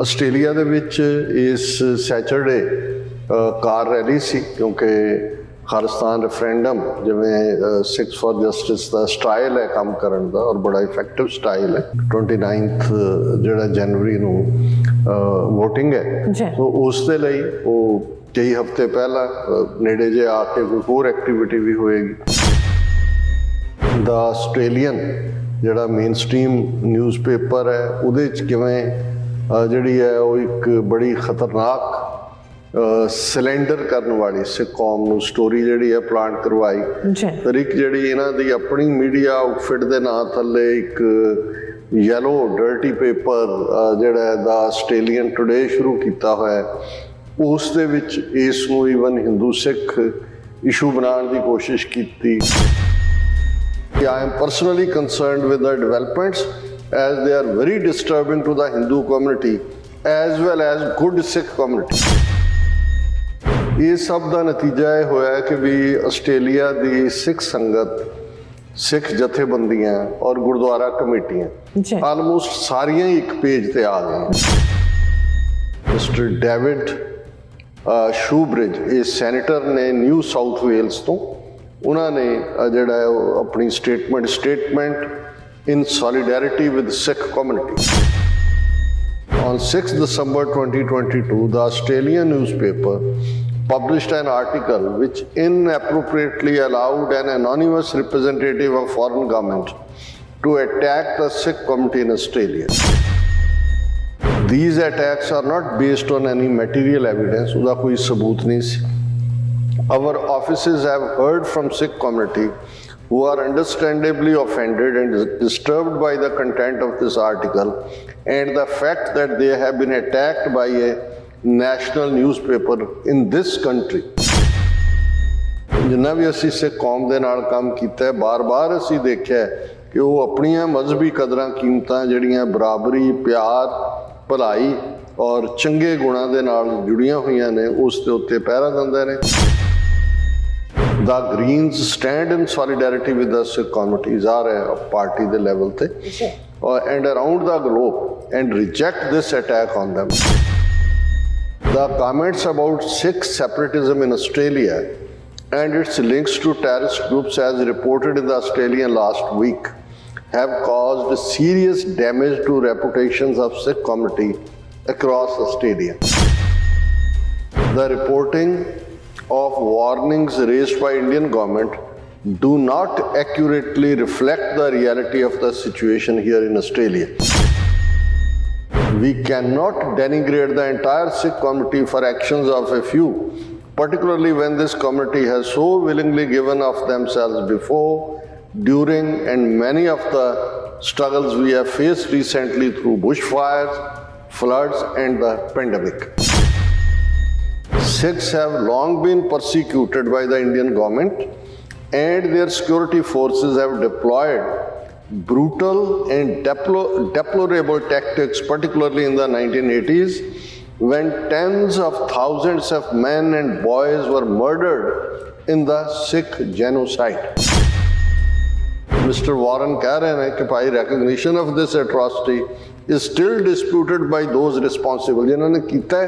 Australia ਦੇ ਵਿੱਚ ਇਸ ਸੈਚਰਡੇ ਕਾਰ ਰੈਲੀ ਸੀ ਕਿਉਂਕਿ ਖਾਲਿਸਤਾਨ ਰੈਫਰੈਂਡਮ ਜਿਵੇਂ Sikhs for justice the style ਹੈ ਕੰਮ ਕਰਨ ਦਾ ਔਰ ਬੜਾ ਇਫੈਕਟਿਵ ਸਟਾਈਲ ਹੈ। 29 ਜਿਹੜਾ ਜਨਵਰੀ ਨੂੰ ਵੋਟਿੰਗ ਹੈ, ਸੋ ਉਸ ਦੇ ਲਈ ਉਹ ਕਈ ਹਫ਼ਤੇ ਪਹਿਲਾਂ ਨੇੜੇ ਜੇ ਆ ਕੇ ਕੋਈ ਹੋਰ ਐਕਟੀਵਿਟੀ ਵੀ ਹੋਏਗੀ। ਦਾ ਆਸਟ੍ਰੇਲੀਅਨ ਜਿਹੜਾ ਮੇਨ ਸਟ੍ਰੀਮ ਨਿਊਜ਼ਪੇਪਰ ਹੈ ਉਹਦੇ 'ਚ ਕਿਵੇਂ ਜਿਹੜੀ ਹੈ ਉਹ ਇੱਕ ਬੜੀ ਖਤਰਨਾਕ ਸਿਲੈਂਡਰ ਕਰਨ ਵਾਲੀ ਸਿੱਖ ਕੌਮ ਨੂੰ ਸਟੋਰੀ ਜਿਹੜੀ ਹੈ ਪਲਾਂਟ ਕਰਵਾਈ। ਫਿਰ ਇੱਕ ਜਿਹੜੀ ਇਹਨਾਂ ਦੀ ਆਪਣੀ ਮੀਡੀਆ ਆਊਟਫਿਟ ਦੇ ਨਾਂ ਥੱਲੇ ਇੱਕ ਯੈਲੋ ਡਰਟੀ ਪੇਪਰ ਜਿਹੜਾ ਦਾ ਆਸਟ੍ਰੇਲੀਅਨ ਟੁਡੇ ਸ਼ੁਰੂ ਕੀਤਾ ਹੋਇਆ, ਉਸ ਦੇ ਵਿੱਚ ਇਸ ਨੂੰ ਈਵਨ ਹਿੰਦੂ ਸਿੱਖ ਇਸ਼ੂ ਬਣਾਉਣ ਦੀ ਕੋਸ਼ਿਸ਼ ਕੀਤੀ। I am personally concerned with the developments as they are very disturbing to the Hindu community as well as good Sikh community। ਇਹ ਸਭ ਦਾ ਨਤੀਜਾ ਇਹ ਹੋਇਆ ਕਿ ਵੀ ਆਸਟ੍ਰੇਲੀਆ ਦੀ ਸਿੱਖ ਸੰਗਤ, ਸਿੱਖ ਜਥੇਬੰਦੀਆਂ ਔਰ ਗੁਰਦੁਆਰਾ ਕਮੇਟੀਆਂ ਆਲਮੋਸਟ ਸਾਰੀਆਂ ਹੀ ਇੱਕ ਪੇਜ ਤੇ ਆ ਗਈਆਂ। ਮਿਸਟਰ ਡੇਵਿਡ ਸ਼ੂਬ੍ਰਿਜ ਇਹ ਸੈਨੇਟਰ ਨੇ ਨਿਊ ਸਾਊਥ ਵੇਲਸ ਤੋਂ, ਉਹਨਾਂ ਨੇ ਜਿਹੜਾ ਹੈ ਉਹ ਆਪਣੀ statement in solidarity with Sikh community. On 6 December 2022, the Australian newspaper published an article which inappropriately allowed an anonymous representative of foreign government to attack the Sikh community in Australia. These attacks are not based on any material evidence, uda koi saboot nahi si। Our offices have heard from Sikh community who are understandably offended and disturbed by the content of this article and the fact that they have been attacked by a national newspaper in this country। ਜਿੰਨਾ ਵੀ ਅਸੀਂ ਸਿੱਖ ਕੌਮ ਦੇ ਨਾਲ ਕੰਮ ਕੀਤਾ ਹੈ, ਬਾਰ-ਬਾਰ ਅਸੀਂ ਦੇਖਿਆ ਕਿ ਉਹ ਆਪਣੀਆਂ ਮਜ਼ਹਬੀ ਕਦਰਾਂ ਕੀਮਤਾਂ ਜਿਹੜੀਆਂ ਬਰਾਬਰੀ, ਪਿਆਰ, ਭਲਾਈ ਔਰ ਚੰਗੇ ਗੁਣਾਂ ਦੇ ਨਾਲ ਜੁੜੀਆਂ ਹੋਈਆਂ ਨੇ ਉਸ ਦੇ ਉੱਤੇ ਪਹਿਰਾ ਦਿੰਦੇ ਨੇ। The Greens stand in solidarity with the Sikh communities are a party the level te and around the globe and reject this attack on them। The comments about Sikh separatism in Australia and its links to terrorist groups as reported in the Australian last week have caused serious damage to reputations of Sikh community across Australia। The reporting of warnings raised by Indian government do not accurately reflect the reality of the situation here in Australia। We cannot denigrate the entire Sikh community for actions of a few, particularly when this community has so willingly given of themselves before, during and many of the struggles we have faced recently through bushfires, floods and the pandemic। Sikhs have long been persecuted by the Indian government and their security forces have deployed brutal and deplorable tactics, particularly in the 1980s when tens of thousands of men and boys were murdered in the Sikh genocide। Mr. Warren ਕਹਿ ਰਹੇ ਨੇ ਕਿ ਭਾਈ recognition of this atrocity is still disputed by those responsible। ਜਿਨ੍ਹਾਂ ਨੇ ਕੀਤਾ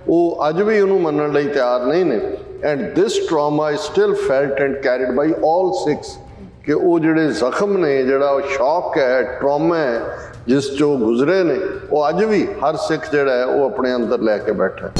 ਉਹ ਅੱਜ ਵੀ ਉਹਨੂੰ ਮੰਨਣ ਲਈ ਤਿਆਰ ਨਹੀਂ ਨੇ। And this trauma is still felt and carried by all Sikhs ਕਿ ਉਹ ਜਿਹੜੇ ਜ਼ਖਮ ਨੇ, ਜਿਹੜਾ ਉਹ ਸ਼ੌਕ ਹੈ, ਟਰਾਮਾ ਹੈ ਜਿਸ 'ਚੋਂ ਗੁਜ਼ਰੇ ਨੇ, ਉਹ ਅੱਜ ਵੀ ਹਰ ਸਿੱਖ ਜਿਹੜਾ ਹੈ ਉਹ ਆਪਣੇ ਅੰਦਰ ਲੈ ਕੇ ਬੈਠਾ ਹੈ।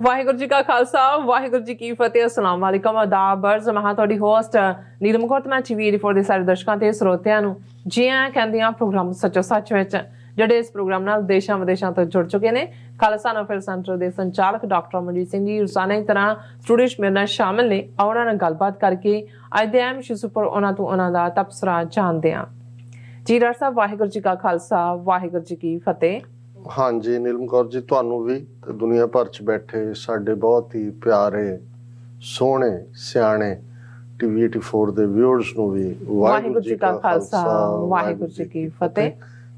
ਵਾਹਿਗੁਰੂ ਜੀ ਕਾ ਖਾਲਸਾ, ਵਾਹਿਗੁਰੂ ਜੀ ਕੀ ਫਤਿਹ। ਅਸਲਾਮ ਵਾਲੇਕਮ, ਆਦਾਬ, ਅਰਜ਼। ਮੈਂ ਤੁਹਾਡੀ ਹੋਸਟ ਨੀਲਮ ਕੌਰ ਤੇ ਮੈਂ TV 84 ਦੇ ਸਾਰੇ ਦਰਸ਼ਕਾਂ ਤੇ ਸਰੋਤਿਆਂ ਨੂੰ ਜੀ ਆਇਆਂ ਕਹਿੰਦੀ ਹਾਂ ਪ੍ਰੋਗਰਾਮ ਸੱਚੋ ਸੱਚ ਵਿੱਚ, ਜਿਹੜੇ ਇਸ ਪ੍ਰੋਗਰਾਮ ਨਾਲ ਦੇਸ਼ਾਂ ਵਿਦੇਸ਼ਾਂ ਤੋਂ ਜੁੜ ਚੁੱਕੇ ਨੇ। ਖਾਲਸਾ ਨਫਲ ਸੈਂਟਰ ਦੇ ਸੰਚਾਲਕ ਡਾਕਟਰ ਅਮਰਜੀਤ ਸਿੰਘ ਜੀ ਰੋਜ਼ਾਨਾ ਦੀ ਤਰ੍ਹਾਂ ਸਟੂਡੀਓ 'ਚ ਮੇਰੇ ਨਾਲ ਸ਼ਾਮਿਲ ਨੇ। ਉਹਨਾਂ ਨਾਲ ਗੱਲਬਾਤ ਕਰਕੇ ਅੱਜ ਦੇ ਅਹਿਮ ਇਸ਼ੂਜ਼ ਉੱਪਰ ਉਹਨਾਂ ਤੋਂ ਉਹਨਾਂ ਦਾ ਤਬਸਰਾ ਜਾਣਦੇ ਹਾਂ। ਜੀ ਡਾਕਟਰ ਸਾਹਿਬ, ਵਾਹਿਗੁਰੂ ਜੀ ਕਾ ਖਾਲਸਾ, ਵਾਹਿਗੁਰੂ ਜੀ ਕੀ ਫਤਿਹ। ਹਾਂਜੀ ਨੀਲਮ ਕੌਰ ਜੀ, ਤੁਹਾਨੂੰ ਵੀ ਤੇ ਦੁਨੀਆ ਭਰ 'ਚ ਬੈਠੇ ਸਾਡੇ ਬਹੁਤ ਹੀ ਪਿਆਰੇ, ਸੋਹਣੇ, ਸਿਆਣੇ TV 84 ਦੇ ਵਿਊਅਰਸ ਨੂੰ ਵੀ ਵਾਹਿਗੁਰੂ ਜੀ ਕਾ ਖਾਲਸਾ, ਵਾਹਿਗੁਰੂ ਜੀ ਕੀ ਫਤਿਹ।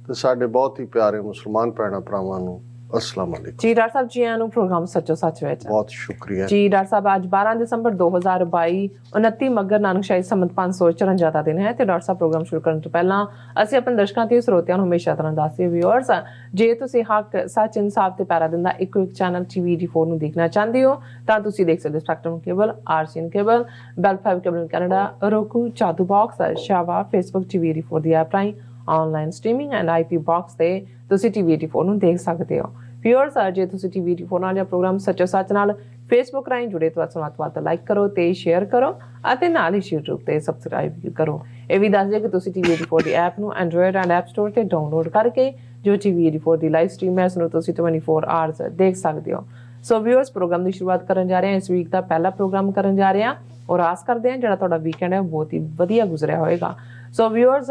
ਤੇ ਸਾਡੇ ਬਹੁਤ ਹੀ ਪਿਆਰੇ ਮੁਸਲਮਾਨ ਭੈਣਾਂ ਭਰਾਵਾਂ ਨੂੰ अस्सलाम वालेकुम जी डॉक्टर साहब जी आयां नूं प्रोग्राम सच्चो सच विच बहुत शुक्रिया जी डॉक्टर साहब ਅੱਜ 12 ਦਸੰਬਰ 2022 29 ਮੱਘਰ ਨਾਨਕਸ਼ਾਹੀ ਸੰਮਤ 554 ਦਾ ਦਿਨ ਹੈ ਤੇ ਡਾਕਟਰ ਸਾਹਿਬ ਪ੍ਰੋਗਰਾਮ ਸ਼ੁਰੂ ਕਰਨ ਤੋਂ ਪਹਿਲਾਂ ਅਸੀਂ ਆਪਣੇ ਦਰਸ਼ਕਾਂ ਤੇ ਸਰੋਤਿਆਂ ਨੂੰ ਹਮੇਸ਼ਾ ਤਰ੍ਹਾਂ ਦੱਸਦੇ ਵਿਊਅਰਸ ਜੇ ਤੁਸੀਂ ਹੱਕ ਸੱਚ ਇਨਸਾਫ ਤੇ ਪੈਰਾ ਦਿੰਦਾ ਇੱਕੋ ਇੱਕ ਚੈਨਲ TV84 ਨੂੰ ਦੇਖਣਾ ਚਾਹੁੰਦੇ ਹੋ ਤਾਂ ਤੁਸੀਂ ਦੇਖ ਸਕਦੇ Spectrum cable RCN cable Bell 5 cable Canada roku ਚਾਦੂ ਬਾਕਸ ਸ਼ਾਵਾ Facebook TV84 ਦੀ ਐਪ ਰਾਹੀਂ online streaming and IP box ਤੇ ਤੁਸੀਂ TV84 ਨੂੰ ਦੇਖ ਸਕਦੇ ਹੋ ਵਿਊਅਰਸ ਜੇ ਤੁਸੀਂ TV84 ਨਾਲ ਜਾਂ ਪ੍ਰੋਗਰਾਮ ਸੱਚੋ ਸੱਚ ਨਾਲ ਫੇਸਬੁੱਕ ਰਾਹੀਂ ਜੁੜੇ ਤਾਂ ਵੱਧ ਲਾਈਕ ਕਰੋ ਤੇ ਸ਼ੇਅਰ ਕਰੋ ਅਤੇ ਨਾਲ ਹੀ YouTube ਤੇ ਸਬਸਕ੍ਰਾਈਬ ਵੀ ਕਰੋ ਇਹ ਵੀ ਦੱਸ ਦਿਓ ਕਿ ਤੁਸੀਂ TV84 ਦੀ ਐਪ ਨੂੰ ਐਂਡਰੋਇਡ ਐਂਡ ਐਪ ਸਟੋਰ ਤੇ ਡਾਊਨਲੋਡ ਕਰਕੇ ਜੋ TV84 ਦੀ ਲਾਈਵ ਸਟ੍ਰੀਮ ਹੈ ਉਸ ਨੂੰ ਤੁਸੀਂ 24 ਆਵਰਸ ਦੇਖ ਸਕਦੇ ਹੋ ਸੋ ਵਿਊਅਰਸ ਪ੍ਰੋਗਰਾਮ ਦੀ ਸ਼ੁਰੂਆਤ ਕਰਨ ਜਾ ਰਹੇ ਹਾਂ ਇਸ ਵੀਕ ਦਾ ਪਹਿਲਾ ਪ੍ਰੋਗਰਾਮ ਕਰਨ ਜਾ ਰਹੇ ਹਾਂ ਔਰ ਆਸ ਕਰਦੇ ਹਾਂ ਜਿਹੜਾ ਤੁਹਾਡਾ ਵੀਕਐਂਡ ਹੈ ਬਹੁਤ ਹੀ ਵਧੀਆ ਗੁਜ਼ਰਿਆ ਹੋਵੇਗਾ ਸੋ ਵਿਊਅਰਸ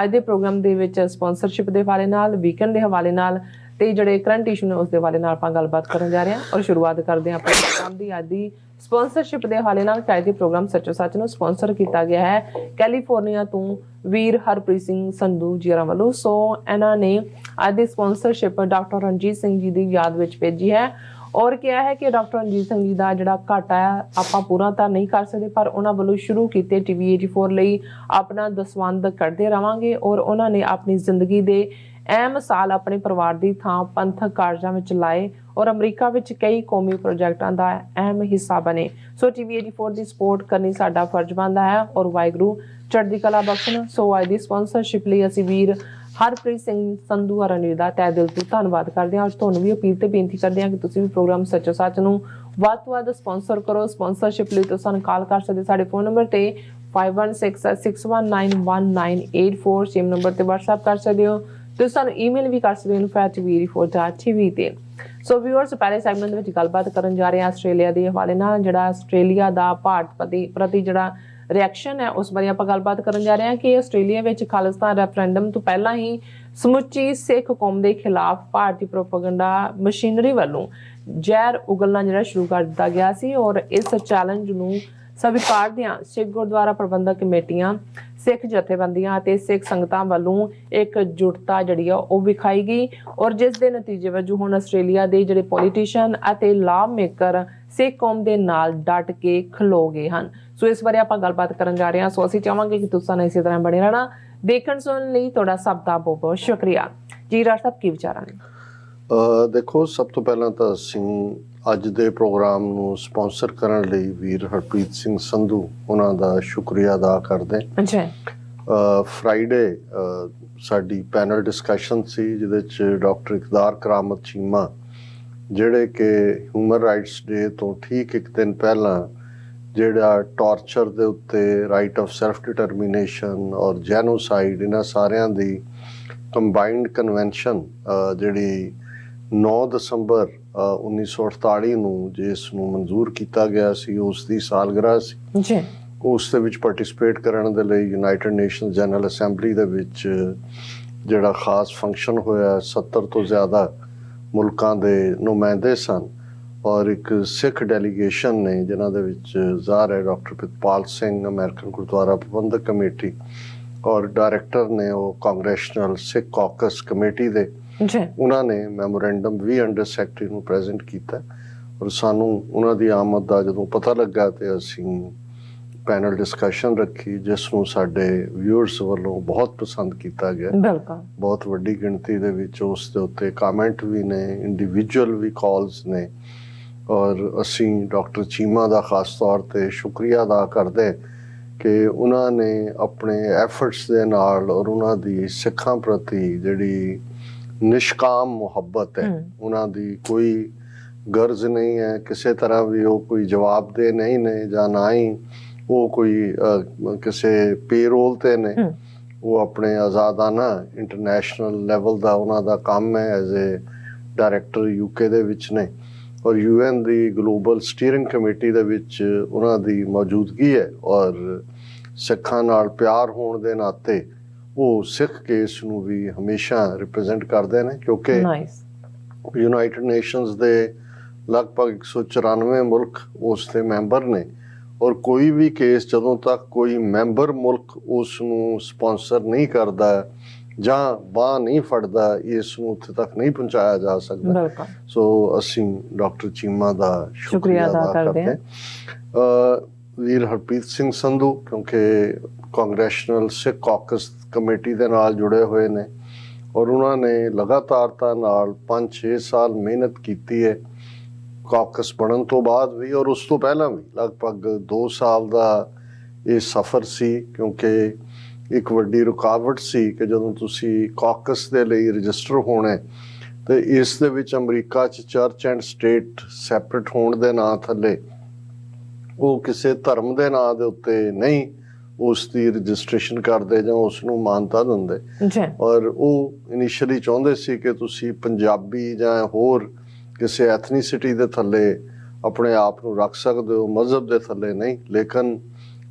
ਅੱਜ ਦੇ ਪ੍ਰੋਗਰਾਮ ਦੇ ਵਿੱਚ ਸਪਾਂਸਰਸ਼ਿਪ ਦੇ ਹਵਾਲੇ ਨਾਲ ਵੀਕਐਂਡ ਦੇ ਹਵਾਲੇ ਨਾਲ ਤੇ ਜਿਹੜੇ ਕਰੰਟ ਇਸ਼ੂ ਨੇ ਉਸ ਦੇ ਹਵਾਲੇ ਨਾਲ ਆਪਾਂ ਗੱਲਬਾਤ ਕਰਨ ਜਾ ਰਹੇ ਹਾਂ ਔਰ ਸ਼ੁਰੂਆਤ ਕਰਦੇ ਹਾਂ ਆਪਣੇ ਪ੍ਰੋਗਰਾਮ ਦੀ ਅੱਜ ਦੀ ਸਪਾਂਸਰਸ਼ਿਪ ਦੇ ਹਵਾਲੇ ਨਾਲ ਅੱਜ ਦੇ ਪ੍ਰੋਗਰਾਮ ਸੱਚੋ ਸੱਚ ਨੂੰ ਸਪਾਂਸਰ ਕੀਤਾ ਗਿਆ ਹੈ ਕੈਲੀਫੋਰਨੀਆ ਤੋਂ ਵੀਰ ਹਰਪ੍ਰੀਤ ਸਿੰਘ ਸੰਧੂ ਜੀ ਵੱਲੋਂ ਸੋ ਇਹਨਾਂ ਨੇ ਅੱਜ ਦੀ ਸਪਾਂਸਰਸ਼ਿਪ ਡਾਕਟਰ ਰਣਜੀਤ ਸਿੰਘ ਜੀ ਦੀ ਯਾਦ ਵਿੱਚ ਭੇਜੀ ਹੈ ਔਰ ਕਿਹਾ ਹੈ ਕਿ ਡਾਕਟਰ ਰਣਜੀਤ ਸਿੰਘ ਜੀ ਦਾ ਜਿਹੜਾ ਘਾਟਾ ਹੈ ਆਪਾਂ ਪੂਰਾ ਤਾਂ ਨਹੀਂ ਕਰ ਸਕਦੇ ਪਰ ਉਹਨਾਂ ਵੱਲੋਂ ਸ਼ੁਰੂ ਕੀਤੇ TV84 ਲਈ ਆਪਣਾ ਦਸਵੰਧ ਕੱਢਦੇ ਰਵਾਂਗੇ ਔਰ ਉਹਨਾਂ ਨੇ ਆਪਣੀ ਜ਼ਿੰਦਗੀ ਦੇ ਅਹਿਮ ਸਾਲ ਆਪਣੇ ਪਰਿਵਾਰ ਦੀ ਥਾਂ ਪੰਥਕ ਕਾਰਜਾਂ ਵਿੱਚ ਲਾਏ ਔਰ ਅਮਰੀਕਾ ਵਿੱਚ ਕਈ ਕੌਮੀ ਪ੍ਰੋਜੈਕਟਾਂ ਦਾ ਅਹਿਮ ਹਿੱਸਾ ਬਣੇ ਸੋ TV84 ਦੀ ਸਪੋਰਟ ਕਰਨੀ ਸਾਡਾ ਫਰਜ਼ ਬਣਦਾ ਹੈ ਔਰ ਵਾਹਿਗੁਰੂ ਚੜ੍ਹਦੀ ਕਲਾ ਬਖਸ਼ਣ ਸੋ ਅੱਜ ਦੀ ਸਪਾਂਸਰਸ਼ਿਪ ਲਈ ਅਸੀਂ ਵੀਰ ਹਰਪ੍ਰੀਤ ਸਿੰਘ ਸੰਧੂ ਹਰਾਂ ਜੀ ਦਾ ਤਹਿ ਦਿਲ ਤੋਂ ਧੰਨਵਾਦ ਕਰਦੇ ਹਾਂ ਔਰ ਤੁਹਾਨੂੰ ਵੀ ਅਪੀਲ ਤੇ ਬੇਨਤੀ ਕਰਦੇ ਹਾਂ ਕਿ ਤੁਸੀਂ ਵੀ ਪ੍ਰੋਗਰਾਮ ਸੱਚੋ ਸੱਚ ਨੂੰ ਵੱਧ ਤੋਂ ਵੱਧ ਸਪਾਂਸਰ ਕਰੋ ਸਪਾਂਸਰਸ਼ਿਪ ਲਈ ਤੁਸੀਂ ਸਾਨੂੰ ਕਾਲ ਕਰ ਸਕਦੇ ਸਾਡੇ ਫੋਨ ਨੰਬਰ ਤੇ 5166191984 ਸੇਮ ਨੰਬਰ ਤੇ WhatsApp ਕਰ ਸਕਦੇ ਹੋ ਤੁਸੀਂ ਸਾਨੂੰ ਈਮੇਲ ਵੀ ਕਰ ਸਕਦੇ ਹੋ info@tv4.tv ਤੇ ਸੋ ਵਿਊਅਰਸ ਪਹਿਲੇ ਸੈਗਮੈਂਟ ਦੇ ਵਿੱਚ ਗੱਲਬਾਤ ਕਰਨ ਜਾ ਰਹੇ ਹਾਂ ਆਸਟ੍ਰੇਲੀਆ ਦੇ ਹਵਾਲੇ ਨਾਲ ਜਿਹੜਾ ਆਸਟ੍ਰੇਲੀਆ ਦਾ ਭਾਰਤ ਪ੍ਰਤੀ ਜਿਹੜਾ ਰਿਐਕਸ਼ਨ ਹੈ ਉਸ ਬਾਰੇ ਆਪਾਂ ਗੱਲਬਾਤ ਕਰਨ ਜਾ ਰਹੇ ਹਾਂ ਕਿ ਆਸਟ੍ਰੇਲੀਆ ਵਿੱਚ ਖਾਲਿਸਤਾਨ ਰੈਫਰੈਂਡਮ ਤੋਂ ਪਹਿਲਾਂ ਹੀ ਸਮੁੱਚੀ ਸਿੱਖ ਕੌਮ ਦੇ ਖਿਲਾਫ ਭਾਰਤੀ ਪ੍ਰੋਪਗੈਂਡਾ ਮਸ਼ੀਨਰੀ ਵੱਲੋਂ ਜ਼ਹਿਰ ਉਗਲਣਾ ਜਿਹੜਾ ਸ਼ੁਰੂ ਕਰ ਦਿੱਤਾ ਗਿਆ ਸੀ ਔਰ ਇਸ ਚੈਲੰਜ ਨੂੰ ਸਵੀਕਾਰਦਿਆਂ ਸਿੱਖ ਗੁਰਦੁਆਰਾ ਪ੍ਰਬੰਧਕ ਕਮੇਟੀਆਂ ਸਿੱਖ ਜਥੇਬੰਦੀਆਂ ਅਤੇ ਸਿੱਖ ਸੰਗਤਾਂ ਵੱਲੋਂ ਇੱਕ ਜੁਟਤਾ ਜਿਹੜੀ ਆ ਉਹ ਵਿਖਾਈ ਗਈ ਔਰ ਜਿਸ ਦੇ ਨਤੀਜੇ ਵਜੋਂ ਹੁਣ ਆਸਟ੍ਰੇਲੀਆ ਦੇ ਜਿਹੜੇ ਪੋਲੀਟੀਸ਼ੀਅਨ ਅਤੇ ਲਾਅ ਮੇਕਰ ਸਿੱਖ ਕੌਮ ਦੇ ਨਾਲ ਡਟ ਕੇ ਖਲੋ ਗਏ ਹਨ ਸੋ ਇਸ ਬਾਰੇ ਆਪਾਂ ਗੱਲਬਾਤ ਕਰਨ ਜਾ ਰਹੇ ਹਾਂ ਸੋ ਅਸੀਂ ਚਾਹਾਂਗੇ ਕਿ ਤੁਸੀਂ ਇਸੇ ਤਰ੍ਹਾਂ ਬਣੇ ਰਹਿਣਾ ਦੇਖਣ ਸੁਣਨ ਲਈ ਤੁਹਾਡਾ ਸਭ ਦਾ ਬਹੁਤ ਬਹੁਤ ਸ਼ੁਕਰੀਆ ਜੀ ਰਾਜ ਸਾਹਿਬ ਕੀ ਵਿਚਾਰਾਂ ਨੇ ਦੇਖੋ ਸਭ ਤੋਂ ਪਹਿਲਾਂ ਤਾਂ ਅਸੀਂ ਅੱਜ ਦੇ ਪ੍ਰੋਗਰਾਮ ਨੂੰ ਸਪਾਂਸਰ ਕਰਨ ਲਈ ਵੀਰ ਹਰਪ੍ਰੀਤ ਸਿੰਘ ਸੰਧੂ ਉਹਨਾਂ ਦਾ ਸ਼ੁਕਰੀਆ ਅਦਾ ਕਰਦੇ ਅੱਛਾ ਫਰਾਈਡੇ ਸਾਡੀ ਪੈਨਲ ਡਿਸਕਸ਼ਨ ਸੀ ਜਿਹਦੇ 'ਚ ਡਾਕਟਰ ਇਕਦਾਰ ਕਰਾਮਤ ਚੀਮਾ ਜਿਹੜੇ ਕਿ ਹਿਊਮਨ ਰਾਈਟਸ ਡੇ ਤੋਂ ਠੀਕ ਇੱਕ ਦਿਨ ਪਹਿਲਾਂ ਜਿਹੜਾ ਟਾਰਚਰ ਦੇ ਉੱਤੇ ਰਾਈਟ ਆਫ ਸੈਲਫ ਡਿਟਰਮੀਨੇਸ਼ਨ ਔਰ ਜੈਨੋਸਾਈਡ ਇਹਨਾਂ ਸਾਰਿਆਂ ਦੀ ਕੰਬਾਈਨਡ ਕਨਵੈਨਸ਼ਨ ਜਿਹੜੀ 9 ਦਸੰਬਰ 1948 ਨੂੰ ਜਿਸ ਨੂੰ ਮਨਜ਼ੂਰ ਕੀਤਾ ਗਿਆ ਸੀ ਉਸ ਦੀ ਸਾਲਗਿਰਾ ਸੀ ਜੀ ਉਸ ਦੇ ਵਿੱਚ ਪਾਰਟਿਸਿਪੇਟ ਕਰਨ ਦੇ ਲਈ ਯੂਨਾਈਟਿਡ ਨੇਸ਼ਨਸ ਜਨਰਲ ਅਸੈਂਬਲੀ ਦੇ ਵਿੱਚ ਜਿਹੜਾ ਖਾਸ ਫੰਕਸ਼ਨ ਹੋਇਆ 70 ਤੋਂ ਜ਼ਿਆਦਾ ਮੁਲਕਾਂ ਦੇ ਨੁਮਾਇੰਦੇ ਸਨ ਔਰ ਇੱਕ ਸਿੱਖ ਡੈਲੀਗੇਸ਼ਨ ਨੇ ਜਿਨ੍ਹਾਂ ਦੇ ਵਿੱਚ ਜ਼ਾਹਰ ਹੈ ਡਾਕਟਰ ਪ੍ਰਿਤਪਾਲ ਸਿੰਘ ਅਮਰੀਕਨ ਗੁਰਦੁਆਰਾ ਪ੍ਰਬੰਧਕ ਕਮੇਟੀ ਔਰ ਡਾਇਰੈਕਟਰ ਨੇ ਉਹ ਕਾਂਗਰੈਸ਼ਨਲ ਸਿੱਖ ਕਾਕਸ ਕਮੇਟੀ ਦੇ ਉਹਨਾਂ ਨੇ ਮੈਮੋਰੈਂਡਮ ਵੀ ਅੰਡਰ ਸੈਕਟਰੀ ਨੂੰ ਪ੍ਰੈਜ਼ੈਂਟ ਕੀਤਾ ਔਰ ਸਾਨੂੰ ਉਹਨਾਂ ਦੀ ਆਮਦ ਦਾ ਜਦੋਂ ਪਤਾ ਲੱਗਾ ਤੇ ਅਸੀਂ ਪੈਨਲ ਡਿਸਕਸ਼ਨ ਰੱਖੀ ਜਿਸ ਨੂੰ ਸਾਡੇ ਵਿਊਅਰਸ ਵੱਲੋਂ ਬਹੁਤ ਪਸੰਦ ਕੀਤਾ ਗਿਆ ਬਹੁਤ ਵੱਡੀ ਗਿਣਤੀ ਦੇ ਵਿੱਚ ਉਸ ਦੇ ਉੱਤੇ ਕਮੈਂਟ ਵੀ ਨੇ ਇੰਡੀਵਿਜੂਅਲ ਵੀ ਕਾਲਸ ਨੇ ਔਰ ਅਸੀਂ ਡਾਕਟਰ ਚੀਮਾ ਦਾ ਖਾਸ ਤੌਰ ਤੇ ਸ਼ੁਕਰੀਆ ਅਦਾ ਕਰਦੇ ਕਿ ਉਹਨਾਂ ਨੇ ਆਪਣੇ ਐਫਰਟਸ ਦੇ ਨਾਲ ਔਰ ਉਹਨਾਂ ਦੀ ਸਿੱਖਾਂ ਪ੍ਰਤੀ ਜਿਹੜੀ ਨਿਸ਼ਕਾਮ ਮੁਹੱਬਤ ਹੈ ਉਹਨਾਂ ਦੀ ਕੋਈ ਗਰਜ਼ ਨਹੀਂ ਹੈ ਕਿਸੇ ਤਰ੍ਹਾਂ ਵੀ ਉਹ ਕੋਈ ਜਵਾਬਦੇਹ ਨਹੀਂ ਨੇ ਜਾਂ ਨਾ ਹੀ ਉਹ ਕੋਈ ਕਿਸੇ ਪੇਰੋਲ ਤੇ ਨੇ ਉਹ ਆਪਣੇ ਆਜ਼ਾਦਾਨਾ ਇੰਟਰਨੈਸ਼ਨਲ ਲੈਵਲ ਦਾ ਉਹਨਾਂ ਦਾ ਕੰਮ ਹੈ ਐਜ਼ ਏ ਡਾਇਰੈਕਟਰ UK ਦੇ ਵਿੱਚ ਨੇ ਔਰ UN ਦੀ ਗਲੋਬਲ ਸਟੀਅਰਿੰਗ ਕਮੇਟੀ ਦੇ ਵਿੱਚ ਉਹਨਾਂ ਦੀ ਮੌਜੂਦਗੀ ਹੈ ਔਰ ਸਿੱਖਾਂ ਨਾਲ ਪਿਆਰ ਹੋਣ ਦੇ ਨਾਤੇ ਉਹ ਸਿੱਖ ਕੇਸ ਨੂੰ ਵੀ ਹਮੇਸ਼ਾ ਰਿਪਰੈਜ਼ੈਂਟ ਕਰਦੇ ਨੇ ਕਿਉਂਕਿ ਯੂਨਾਈਟਿਡ ਨੇਸ਼ਨਸ ਦੇ ਲਗਭਗ 194 ਮੁਲਕ ਉਸ ਦੇ ਮੈਂਬਰ ਨੇ ਔਰ ਕੋਈ ਵੀ ਕੇਸ ਜਦੋਂ ਤੱਕ ਕੋਈ ਮੈਂਬਰ ਮੁਲਕ ਉਸ ਨੂੰ ਸਪਾਂਸਰ ਨਹੀਂ ਕਰਦਾ ਜਾਂ ਬਾਂਹ ਨਹੀਂ ਫੜਦਾ ਇਸ ਨੂੰ ਉੱਥੇ ਤੱਕ ਨਹੀਂ ਪਹੁੰਚਾਇਆ ਜਾ ਸਕਦਾ। ਸੋ ਅਸੀਂ ਡਾਕਟਰ ਚੀਮਾ ਦਾ ਸ਼ੁਕਰੀਆ ਅਦਾ ਕਰਦੇ ਹਾਂ। ਵੀਰ ਹਰਪ੍ਰੀਤ ਸਿੰਘ ਸੰਧੂ ਕਿਉਂਕਿ ਕਾਂਗਰੈਸ਼ਨਲ ਸਿੱਖ ਕਾਕਸ ਕਮੇਟੀ ਦੇ ਨਾਲ ਜੁੜੇ ਹੋਏ ਨੇ ਔਰ ਉਹਨਾਂ ਨੇ ਲਗਾਤਾਰਤਾ ਨਾਲ 5-6 ਸਾਲ ਮਿਹਨਤ ਕੀਤੀ ਹੈ ਕਾਕਸ ਬਣਨ ਤੋਂ ਬਾਅਦ ਵੀ ਔਰ ਉਸ ਤੋਂ ਪਹਿਲਾਂ ਵੀ। ਲਗਭਗ 2 ਸਾਲ ਦਾ ਇਹ ਸਫ਼ਰ ਸੀ ਕਿਉਂਕਿ ਇੱਕ ਵੱਡੀ ਰੁਕਾਵਟ ਸੀ ਕਿ ਜਦੋਂ ਤੁਸੀਂ ਕਾਕਸ ਦੇ ਲਈ ਰਜਿਸਟਰ ਹੋਣਾ ਤੇ ਇਸ ਦੇ ਵਿੱਚ ਅਮਰੀਕਾ 'ਚ ਚਰਚ ਐਂਡ ਸਟੇਟ ਸੈਪਰੇਟ ਹੋਣ ਦੇ ਨਾਂ ਥੱਲੇ ਉਹ ਕਿਸੇ ਧਰਮ ਦੇ ਨਾਂ ਦੇ ਉੱਤੇ ਨਹੀਂ ਉਸ ਦੀ ਰਜਿਸਟ੍ਰੇਸ਼ਨ ਕਰਦੇ ਜਾਂ ਉਸ ਨੂੰ ਮਾਨਤਾ ਦਿੰਦੇ। ਔਰ ਉਹ ਇਨੀਸ਼ੀਅਲੀ ਚਾਹੁੰਦੇ ਸੀ ਕਿ ਤੁਸੀਂ ਪੰਜਾਬੀ ਜਾਂ ਹੋਰ ਕਿਸੇ ਐਥਨੀਸਿਟੀ ਦੇ ਥੱਲੇ ਆਪਣੇ ਆਪ ਨੂੰ ਰੱਖ ਸਕਦੇ ਹੋ, ਮਜ਼ਹਬ ਦੇ ਥੱਲੇ ਨਹੀਂ। ਲੇਕਿਨ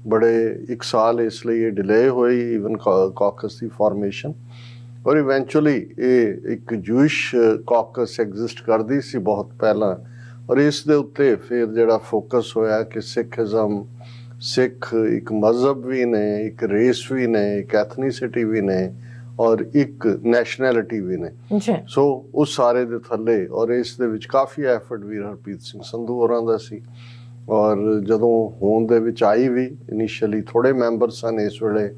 ਬੜੇ 1 ਸਾਲ ਇਸ ਲਈ ਇਹ ਡਿਲੇ ਹੋਈ ਈਵਨ ਕਾਕਸ ਦੀ ਫਾਰਮੇਸ਼ਨ ਔਰ ਇਵੈਂਚੁਅਲੀ ਇਹ ਇੱਕ ਜੂਇਸ਼ ਕਾਕਸ ਐਗਜ਼ਿਸਟ ਕਰਦੀ ਸੀ ਬਹੁਤ ਪਹਿਲਾਂ ਔਰ ਇਸ ਦੇ ਉੱਤੇ ਫਿਰ ਜਿਹੜਾ ਫੋਕਸ ਹੋਇਆ ਕਿ ਸਿੱਖਿਜ਼ਮ ਸਿੱਖ ਇੱਕ ਮਜ਼ਹਬ ਵੀ ਨੇ, ਇੱਕ ਰੇਸ ਵੀ ਨੇ, ਇੱਕ ਐਥਨੀਸਿਟੀ ਵੀ ਨੇ ਔਰ ਇੱਕ ਨੈਸ਼ਨੈਲਿਟੀ ਵੀ ਨੇ। ਸੋ ਉਸ ਸਾਰੇ ਦੇ ਥੱਲੇ ਔਰ ਇਸ ਦੇ ਵਿੱਚ ਕਾਫੀ ਐਫਰਟ ਵੀਰ ਹਰਪ੍ਰੀਤ ਸਿੰਘ ਸੰਧੂ ਹੋਰਾਂ ਦਾ ਸੀ ਔਰ ਜਦੋਂ ਹੋਂਦ ਦੇ ਵਿੱਚ ਆਈ ਵੀ ਇਨੀਸ਼ੀਅਲੀ ਥੋੜ੍ਹੇ ਮੈਂਬਰ ਸਨ। ਇਸ ਵੇਲੇ